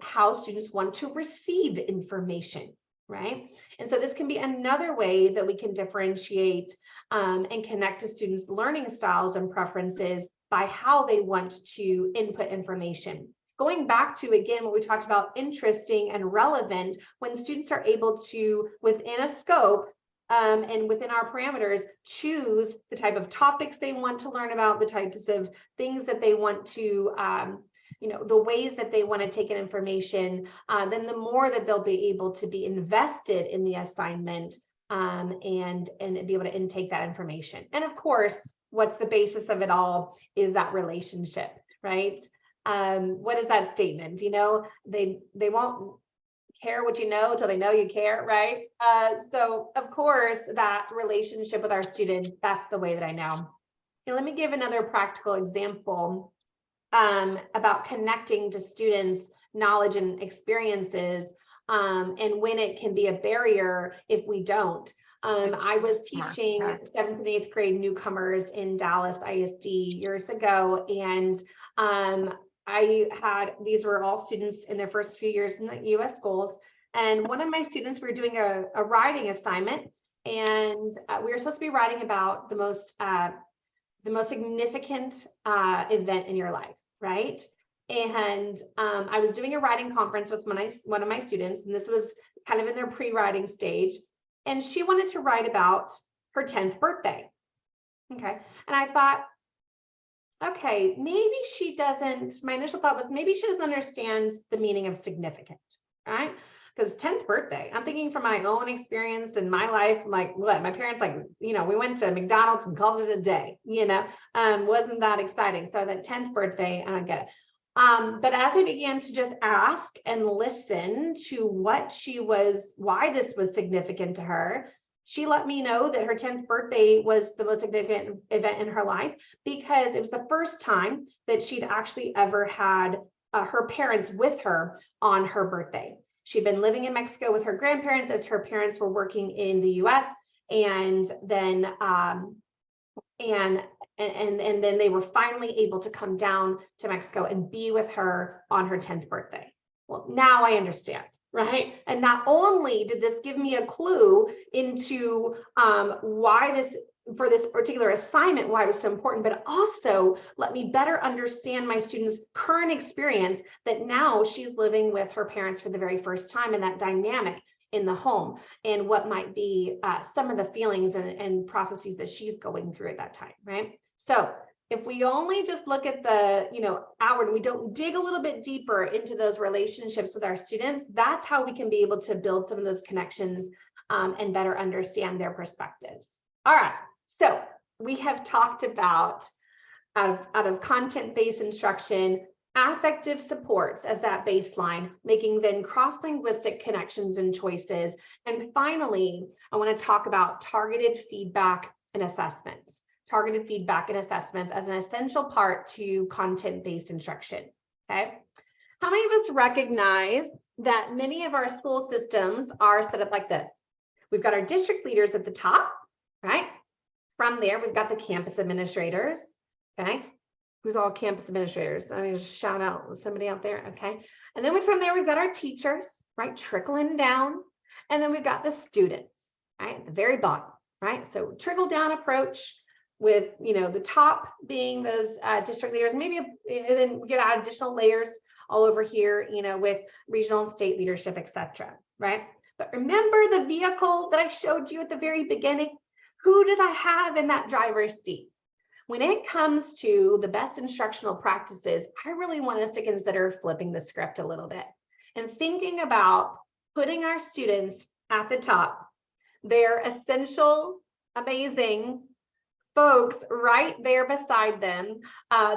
how students want to receive information, right? And so this can be another way that we can differentiate and connect to students' learning styles and preferences by how they want to input information. Going back to, again, what we talked about, interesting and relevant, when students are able to, within a scope, and within our parameters, choose the type of topics they want to learn about, the types of things that they want to, the ways that they want to take in information, then the more that they'll be able to be invested in the assignment and be able to intake that information. And of course, what's the basis of it all is that relationship, right? What is that statement? They won't care what you know until they know you care, right? So of course, that relationship with our students, that's the way that I know. And let me give another practical example about connecting to students' knowledge and experiences, and when it can be a barrier if we don't. I was teaching 7th and 8th grade newcomers in Dallas ISD years ago, and these were all students in their first few years in the US schools. And one of my students, we were doing a writing assignment, and we were supposed to be writing about the most significant event in your life, right? And I was doing a writing conference with one of my students, and this was kind of in their pre-writing stage. And she wanted to write about her 10th birthday. Okay. And I thought, okay, maybe she doesn't, my initial thought was maybe she doesn't understand the meaning of significant, right? because 10th birthday, I'm thinking from my own experience in my life, like what my parents, like, you know, we went to McDonald's and called it a day, you know, wasn't that exciting. So that 10th birthday, I get it. But as I began to just ask and listen to why this was significant to her, she let me know that her 10th birthday was the most significant event in her life because it was the first time that she'd actually ever had her parents with her on her birthday. She'd been living in Mexico with her grandparents as her parents were working in the US. And then and then they were finally able to come down to Mexico and be with her on her 10th birthday. Well, now I understand, right? And not only did this give me a clue into for this particular assignment, why it was so important, but also let me better understand my students' current experience that now she's living with her parents for the very first time, and that dynamic in the home and what might be some of the feelings and processes that she's going through at that time, right? So if we only just look at the, outward, and we don't dig a little bit deeper into those relationships with our students, that's how we can be able to build some of those connections and better understand their perspectives. All right, so we have talked about out of content-based instruction, affective supports as that baseline, making then cross-linguistic connections and choices. And finally, I want to talk about targeted feedback and assessments. Targeted feedback and assessments as an essential part to content-based instruction, okay? How many of us recognize that many of our school systems are set up like this? We've got our district leaders at the top, right? From there, we've got the campus administrators, okay? Who's all campus administrators? I need to shout out somebody out there, okay? And then from there, we've got our teachers, right? Trickling down. And then we've got the students, right? At the very bottom, right? So trickle down approach with, the top being those district leaders, and then we get out additional layers all over here, with regional and state leadership, et cetera, right? But remember the vehicle that I showed you at the very beginning? Who did I have in that driver's seat? When it comes to the best instructional practices, I really want us to consider flipping the script a little bit and thinking about putting our students at the top. They're essential, amazing folks right there beside them,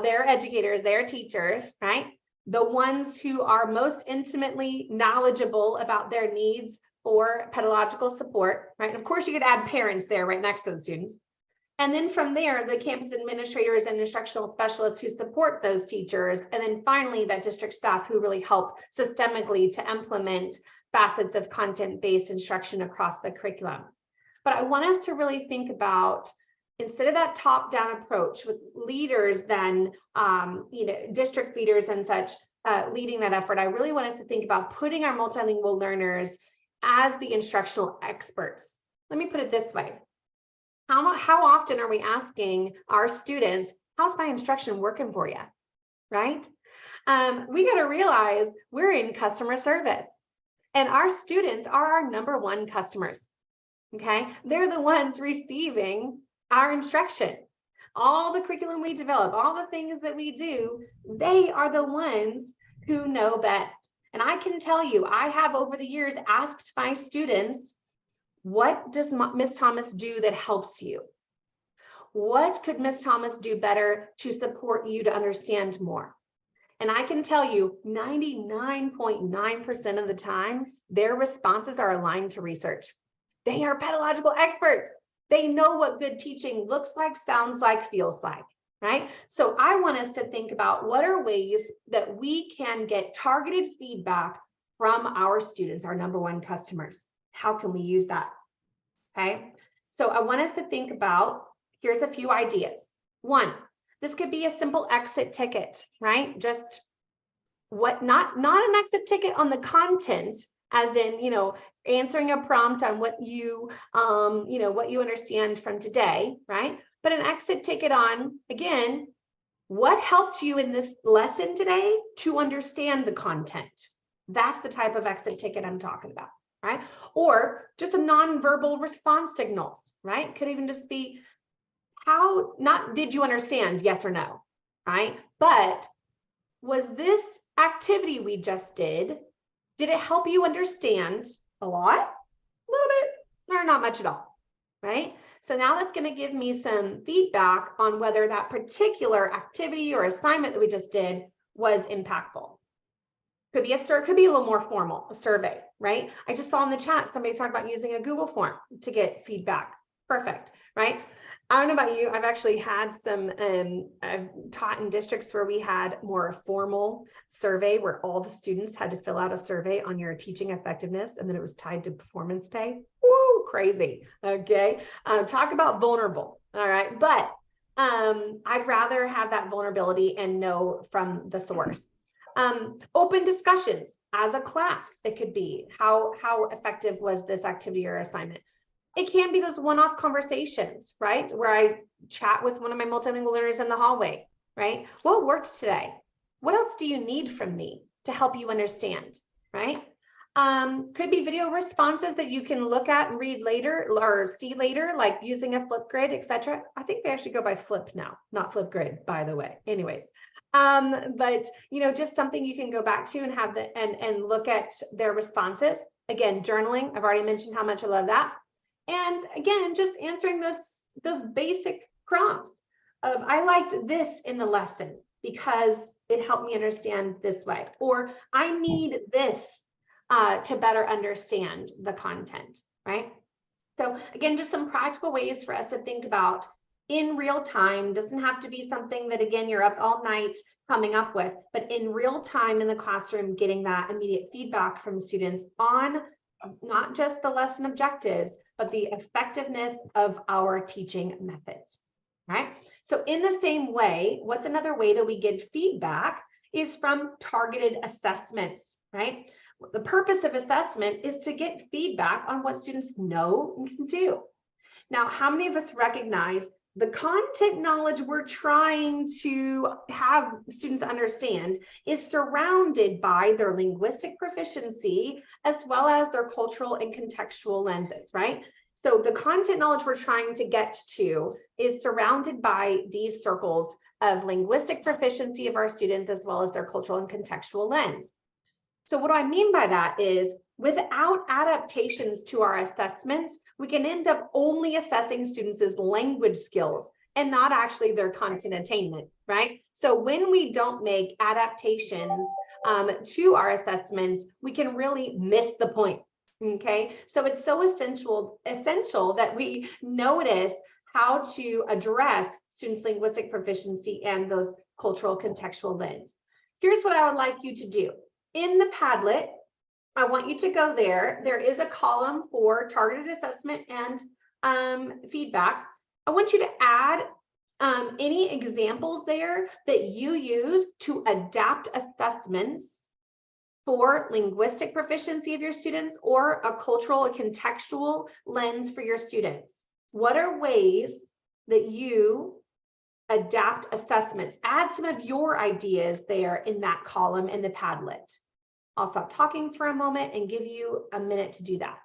their educators, their teachers, right? The ones who are most intimately knowledgeable about their needs for pedagogical support, right? Of course, you could add parents there right next to the students. And then from there, the campus administrators and instructional specialists who support those teachers. And then finally, that district staff who really help systemically to implement facets of content-based instruction across the curriculum. But I want us to really think about, instead of that top-down approach with leaders then, district leaders and such leading that effort, I really want us to think about putting our multilingual learners as the instructional experts. Let me put it this way. How often are we asking our students, how's my instruction working for you, right? We got to realize we're in customer service and our students are our number one customers, okay? They're the ones receiving our instruction. All the curriculum we develop, all the things that we do, they are the ones who know best. And I can tell you, I have over the years asked my students, what does Ms. Thomas do that helps you? What could Ms. Thomas do better to support you to understand more? And I can tell you 99.9% of the time, their responses are aligned to research. They are pedagogical experts. They know what good teaching looks like, sounds like, feels like, right? So I want us to think about what are ways that we can get targeted feedback from our students, our number one customers. How can we use that? Okay, so I want us to think about, here's a few ideas. One, this could be a simple exit ticket, right? Just not an exit ticket on the content, as in, answering a prompt on what you, what you understand from today, right? But an exit ticket on, again, what helped you in this lesson today to understand the content? That's the type of exit ticket I'm talking about, right? Or just a nonverbal response signals, right? Could even just be did you understand, yes or no, right? But was this activity we just did Did it help you understand a lot, a little bit, or not much at all, right? So now that's going to give me some feedback on whether that particular activity or assignment that we just did was impactful. Could be could be a little more formal, a survey, right? I just saw in the chat somebody talked about using a Google form to get feedback. Perfect, right? I don't know about you. I've actually had some, I've taught in districts where we had more formal survey where all the students had to fill out a survey on your teaching effectiveness, and then it was tied to performance pay. Woo, crazy. Okay. Talk about vulnerable. All right. But I'd rather have that vulnerability and know from the source. Open discussions as a class. It could be how effective was this activity or assignment. It can be those one-off conversations, right? Where I chat with one of my multilingual learners in the hallway, right? What worked today? What else do you need from me to help you understand, right? Could be video responses that you can look at and read later or see later, like using a Flipgrid, etc. I think they actually go by Flip now, not Flipgrid, by the way. Anyways, but you know, just something you can go back to and have the and look at their responses. Again, journaling. I've already mentioned how much I love that. And again, just answering those basic prompts of I liked this in the lesson because it helped me understand this way, or I need this to better understand the content, right? So again, just some practical ways for us to think about in real time. Doesn't have to be something that, again, you're up all night coming up with, but in real time in the classroom, getting that immediate feedback from the students on not just the lesson objectives, but the effectiveness of our teaching methods, right? So in the same way, what's another way that we get feedback is from targeted assessments, right? The purpose of assessment is to get feedback on what students know and can do. Now, how many of us recognize the content knowledge we're trying to have students understand is surrounded by their linguistic proficiency as well as their cultural and contextual lenses, right? So the content knowledge we're trying to get to is surrounded by these circles of linguistic proficiency of our students as well as their cultural and contextual lens. So what do I mean by that is without adaptations to our assessments, we can end up only assessing students' language skills and not actually their content attainment, right? So when we don't make adaptations to our assessments, we can really miss the point, okay? So it's so essential that we notice how to address students' linguistic proficiency and those cultural contextual lens. Here's what I would like you to do. In the Padlet, I want you to go there. There is a column for targeted assessment and feedback. I want you to add any examples there that you use to adapt assessments for linguistic proficiency of your students or a cultural or contextual lens for your students. What are ways that you adapt assessments? Add some of your ideas there in that column in the Padlet. I'll stop talking for a moment and give you a minute to do that.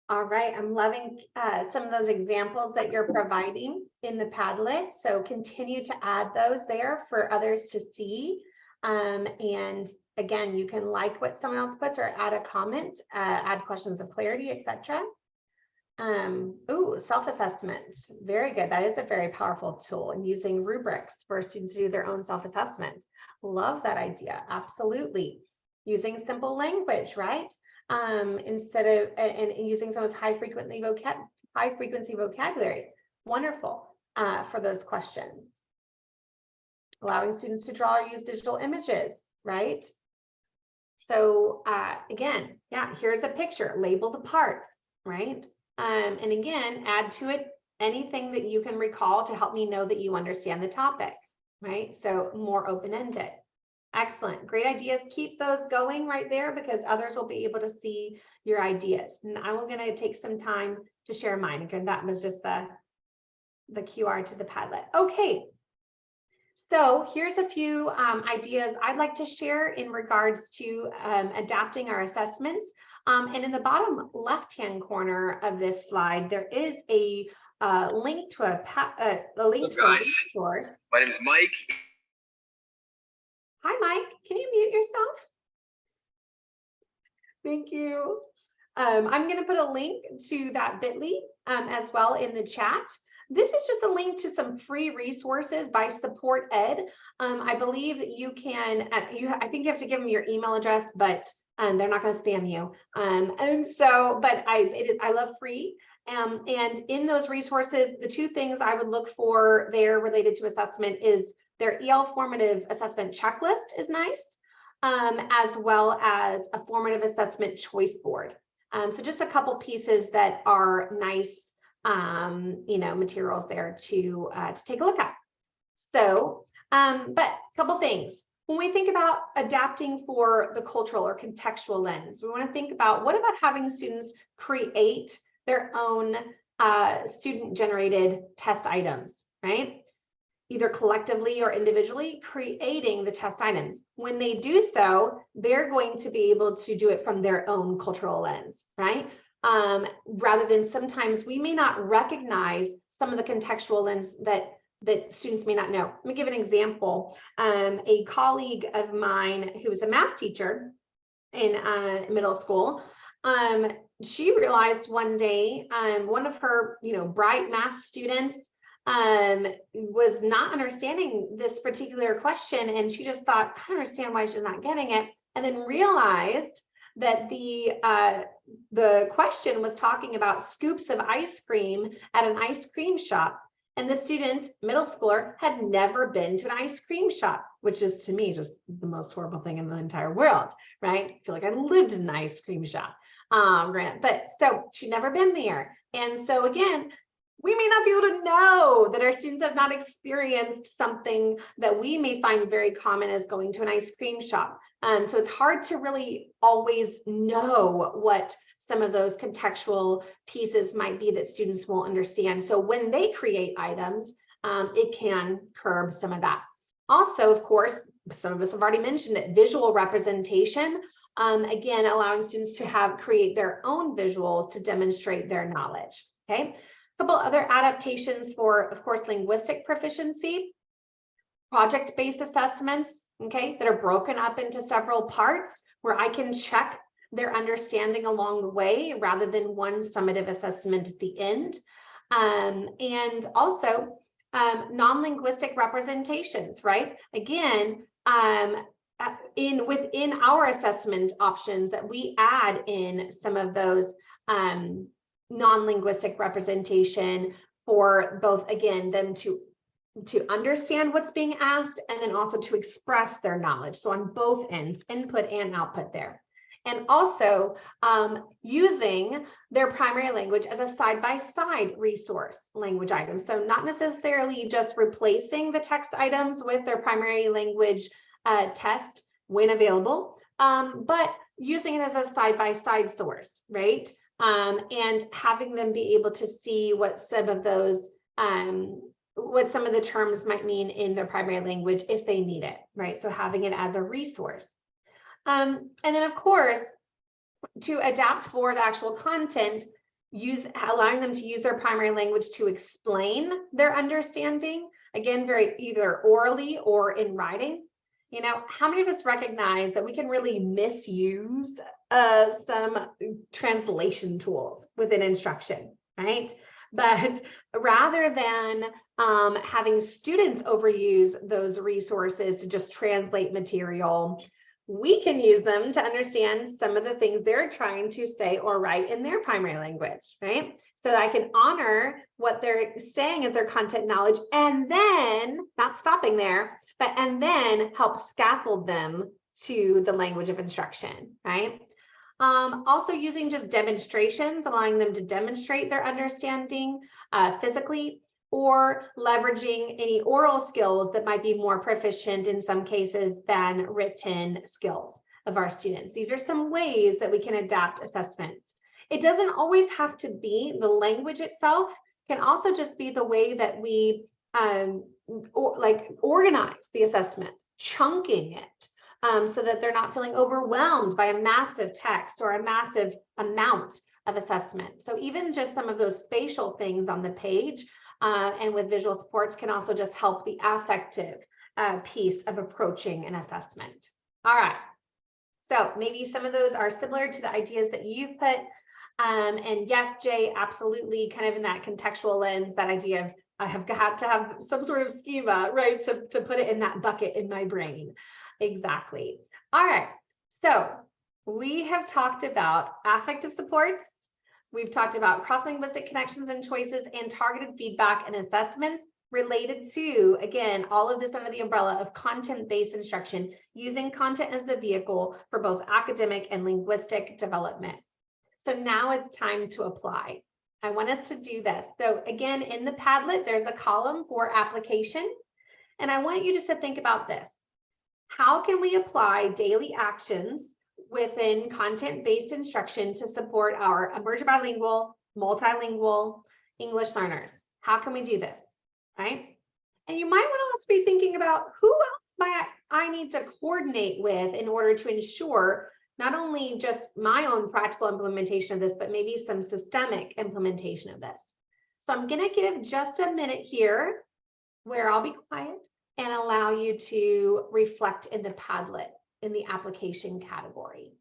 All right, I'm loving some of those examples that you're providing in the Padlet. So continue to add those there for others to see. And again, you can like what someone else puts or add a comment, add questions of clarity, etc. Ooh, self-assessment. Very good. That is a very powerful tool, and using rubrics for students to do their own self-assessment. Love that idea. Absolutely. Using simple language, right? Instead of and using some of those high frequency vocabulary. Wonderful for those questions. Allowing students to draw or use digital images, right? So again, yeah, here's a picture, label the parts, right? And again, add to it anything that you can recall to help me know that you understand the topic, right? So more open-ended. Excellent, great ideas. Keep those going right there because others will be able to see your ideas. And I'm going to take some time to share mine. Again, that was just the QR to the Padlet. Okay. So here's a few ideas I'd like to share in regards to adapting our assessments. And in the bottom left-hand corner of this slide, there is a link to a resource. My name is Mike. Hi, Mike. Can you mute yourself? Thank you. I'm going to put a link to that bit.ly as well in the chat. This is just a link to some free resources by Support Ed. I believe you can, I think you have to give them your email address, but they're not going to spam you. And so, but I love free. And in those resources, the two things I would look for there related to assessment is their EL formative assessment checklist is nice, as well as a formative assessment choice board. So just a couple pieces that are nice, materials there to take a look at. So, but a couple things. When we think about adapting for the cultural or contextual lens, we want to think about what about having students create their own student-generated test items, right? Either collectively or individually, creating the test items. When they do so, they're going to be able to do it from their own cultural lens, right? Rather than sometimes we may not recognize some of the contextual lens that students may not know. Let me give an example. A colleague of mine who was a math teacher in middle school, she realized one day one of her bright math students was not understanding this particular question, and she just thought, I don't understand why she's not getting it, and then realized that the question was talking about scoops of ice cream at an ice cream shop, and the student, middle schooler, had never been to an ice cream shop, which is to me just the most horrible thing in the entire world, right? I feel like I lived in an ice cream shop, but so she'd never been there, and so again, we may not be able to know that our students have not experienced something that we may find very common as going to an ice cream shop. So it's hard to really always know what some of those contextual pieces might be that students won't understand. So when they create items, it can curb some of that. Also, of course, some of us have already mentioned it, visual representation. Again, allowing students to create their own visuals to demonstrate their knowledge, okay? A couple other adaptations for, of course, linguistic proficiency, project-based assessments, okay, that are broken up into several parts where I can check their understanding along the way rather than one summative assessment at the end. And also non-linguistic representations, right? Again, within our assessment options that we add in some of those non-linguistic representation for both, again, them to understand what's being asked and then also to express their knowledge. So on both ends, input and output there. And also using their primary language as a side-by-side resource language item. So not necessarily just replacing the text items with their primary language test when available, but using it as a side-by-side source, right? And having them be able to see what some of those, what some of the terms might mean in their primary language if they need it, right? So having it as a resource. And then of course, to adapt for the actual content, allowing them to use their primary language to explain their understanding, again, very either orally or in writing. You know, how many of us recognize that we can really misuse some translation tools within instruction, right? But rather than having students overuse those resources to just translate material, we can use them to understand some of the things they're trying to say or write in their primary language, right? So I can honor what they're saying as their content knowledge, and then not stopping there, and then help scaffold them to the language of instruction, right? Also using just demonstrations, allowing them to demonstrate their understanding physically, or leveraging any oral skills that might be more proficient in some cases than written skills of our students. These are some ways that we can adapt assessments. It doesn't always have to be the language itself, it can also just be the way that we organize the assessment, chunking it, so that they're not feeling overwhelmed by a massive text or a massive amount of assessment. So even just some of those spatial things on the page and with visual supports can also just help the affective piece of approaching an assessment. All right, so maybe some of those are similar to the ideas that you've put. And yes, Jay, absolutely, kind of in that contextual lens, that idea of I have got to have some sort of schema, right, to put it in that bucket in my brain. Exactly. All right, so we have talked about affective supports. We've talked about cross-linguistic connections and choices and targeted feedback and assessments related to, again, all of this under the umbrella of content-based instruction, using content as the vehicle for both academic and linguistic development. So now it's time to apply. I want us to do this. So again, in the Padlet, there's a column for application. And I want you just to think about this. How can we apply daily actions within content-based instruction to support our emergent bilingual, multilingual English learners? How can we do this, right? And you might want to also be thinking about who else might I need to coordinate with in order to ensure not only just my own practical implementation of this, but maybe some systemic implementation of this. So I'm going to give just a minute here where I'll be quiet and allow you to reflect in the Padlet in the application category.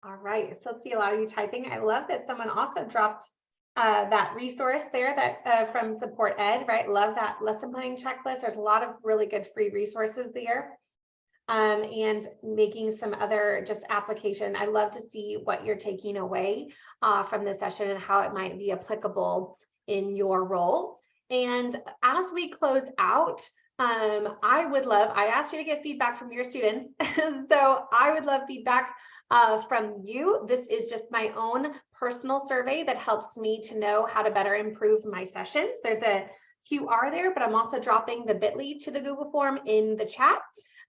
All right, so see a lot of you typing. I love that someone also dropped that resource there that from Support Ed, right? Love that lesson planning checklist. There's a lot of really good free resources there. And making some other just application. I love to see what you're taking away from this session and how it might be applicable in your role. And as we close out, I asked you to get feedback from your students. So I would love feedback from you. This is just my own personal survey that helps me to know how to better improve my sessions. There's a QR there, but I'm also dropping the bit.ly to the Google form in the chat.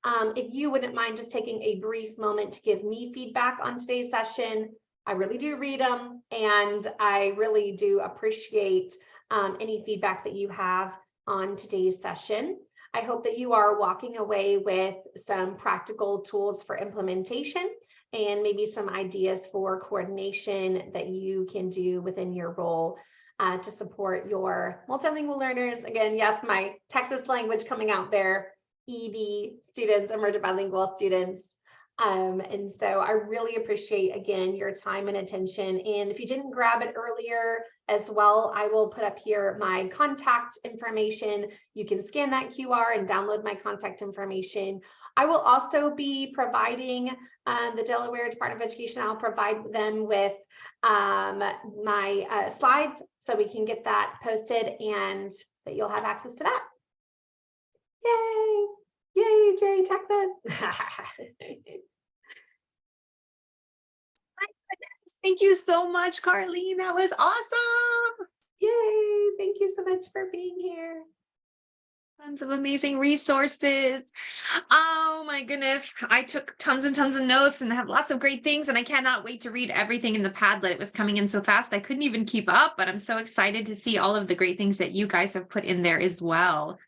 If you wouldn't mind just taking a brief moment to give me feedback on today's session, I really do read them, and I really do appreciate any feedback that you have on today's session. I hope that you are walking away with some practical tools for implementation and maybe some ideas for coordination that you can do within your role to support your multilingual learners. Again, yes, my Texas language coming out there, EB students, emergent bilingual students. And so I really appreciate, again, your time and attention. And if you didn't grab it earlier as well, I will put up here my contact information. You can scan that QR and download my contact information. I will also be providing the Delaware Department of Education. I'll provide them with my slides so we can get that posted and that you'll have access to that. Yay! Yay, Jay, Texas. Thank you so much, Carlene. That was awesome. Yay, thank you so much for being here. Tons of amazing resources. Oh my goodness. I took tons and tons of notes and have lots of great things, and I cannot wait to read everything in the Padlet. It was coming in so fast, I couldn't even keep up, but I'm so excited to see all of the great things that you guys have put in there as well.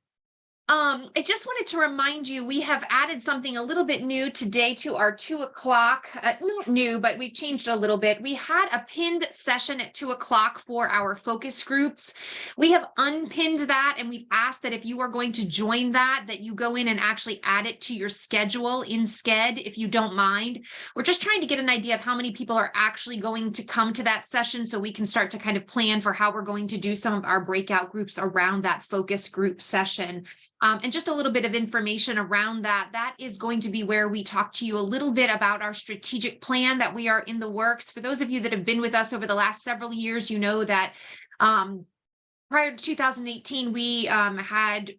I just wanted to remind you, we have added something a little bit new today to our 2 o'clock, not new, but we've changed it a little bit. We had a pinned session at 2 o'clock for our focus groups. We have unpinned that, and we've asked that if you are going to join that you go in and actually add it to your schedule in Sched, if you don't mind. We're just trying to get an idea of how many people are actually going to come to that session so we can start to kind of plan for how we're going to do some of our breakout groups around that focus group session. And just a little bit of information around that. That is going to be where we talk to you a little bit about our strategic plan that we are in the works. For those of you that have been with us over the last several years, you know that prior to 2018, we had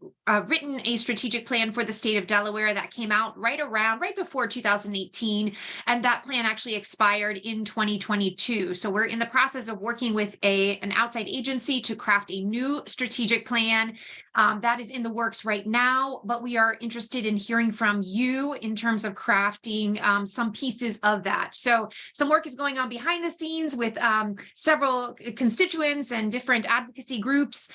written a strategic plan for the state of Delaware that came out right before 2018. And that plan actually expired in 2022. So we're in the process of working with an outside agency to craft a new strategic plan. That is in the works right now, but we are interested in hearing from you in terms of crafting some pieces of that. So some work is going on behind the scenes with several constituents and different advocacy groups,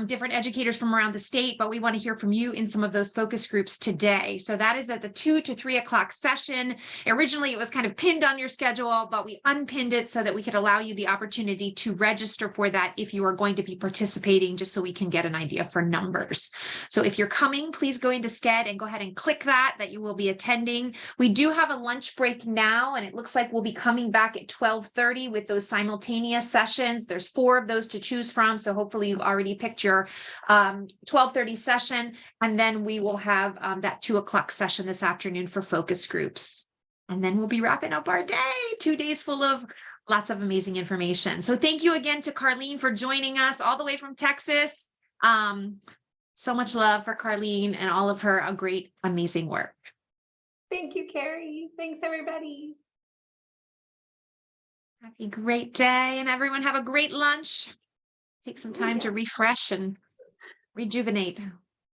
different educators from around the state, but we want to hear from you in some of those focus groups today. So that is at the 2 to 3 o'clock session. Originally, it was kind of pinned on your schedule, but we unpinned it so that we could allow you the opportunity to register for that if you are going to be participating, just so we can get an idea for numbers. So if you're coming, please go into Sched and go ahead and click that you will be attending. We do have a lunch break now, and it looks like we'll be coming back at 12:30 with those simultaneous sessions. There's 4 of those to choose from, so hopefully you've already picked your 12:30 session, and then we will have that 2 o'clock session this afternoon for focus groups. And then we'll be wrapping up our day, 2 days full of lots of amazing information. So thank you again to Carlene for joining us all the way from Texas. So much love for Carlene and all of her great, amazing work. Thank you, Carrie. Thanks, everybody. Have a great day, and everyone have a great lunch. Take some time to refresh and rejuvenate.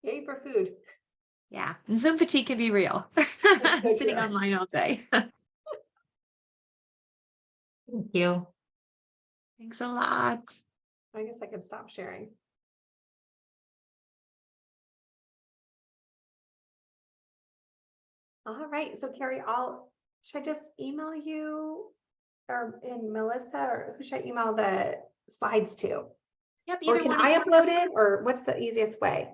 Yay for food. Yeah, and Zoom fatigue can be real. Sitting online all day. Thank you. Thanks a lot. I guess I could stop sharing. All right, so Carrie, should I just email you in Melissa, or who should I email the slides to? Yep, Or either can one. I upload it, or what's the easiest way?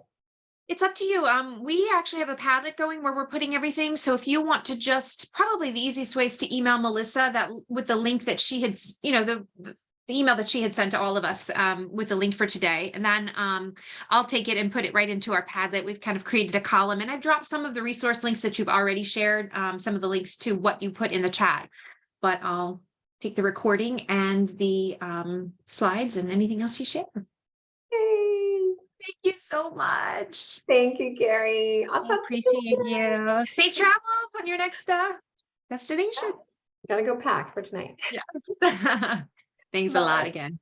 It's up to you. We actually have a Padlet going where we're putting everything. So if you want to just, probably the easiest way is to email Melissa that with the link that she had, the email that she had sent to all of us with the link for today. And then I'll take it and put it right into our Padlet. We've kind of created a column, and I've dropped some of the resource links that you've already shared, some of the links to what you put in the chat. But I'll take the recording and the slides and anything else you share. Yay. Thank you so much. Thank you, Carrie. I appreciate you. Safe travels on your next destination. Gotta go pack for tonight. Yes. Thanks a lot again.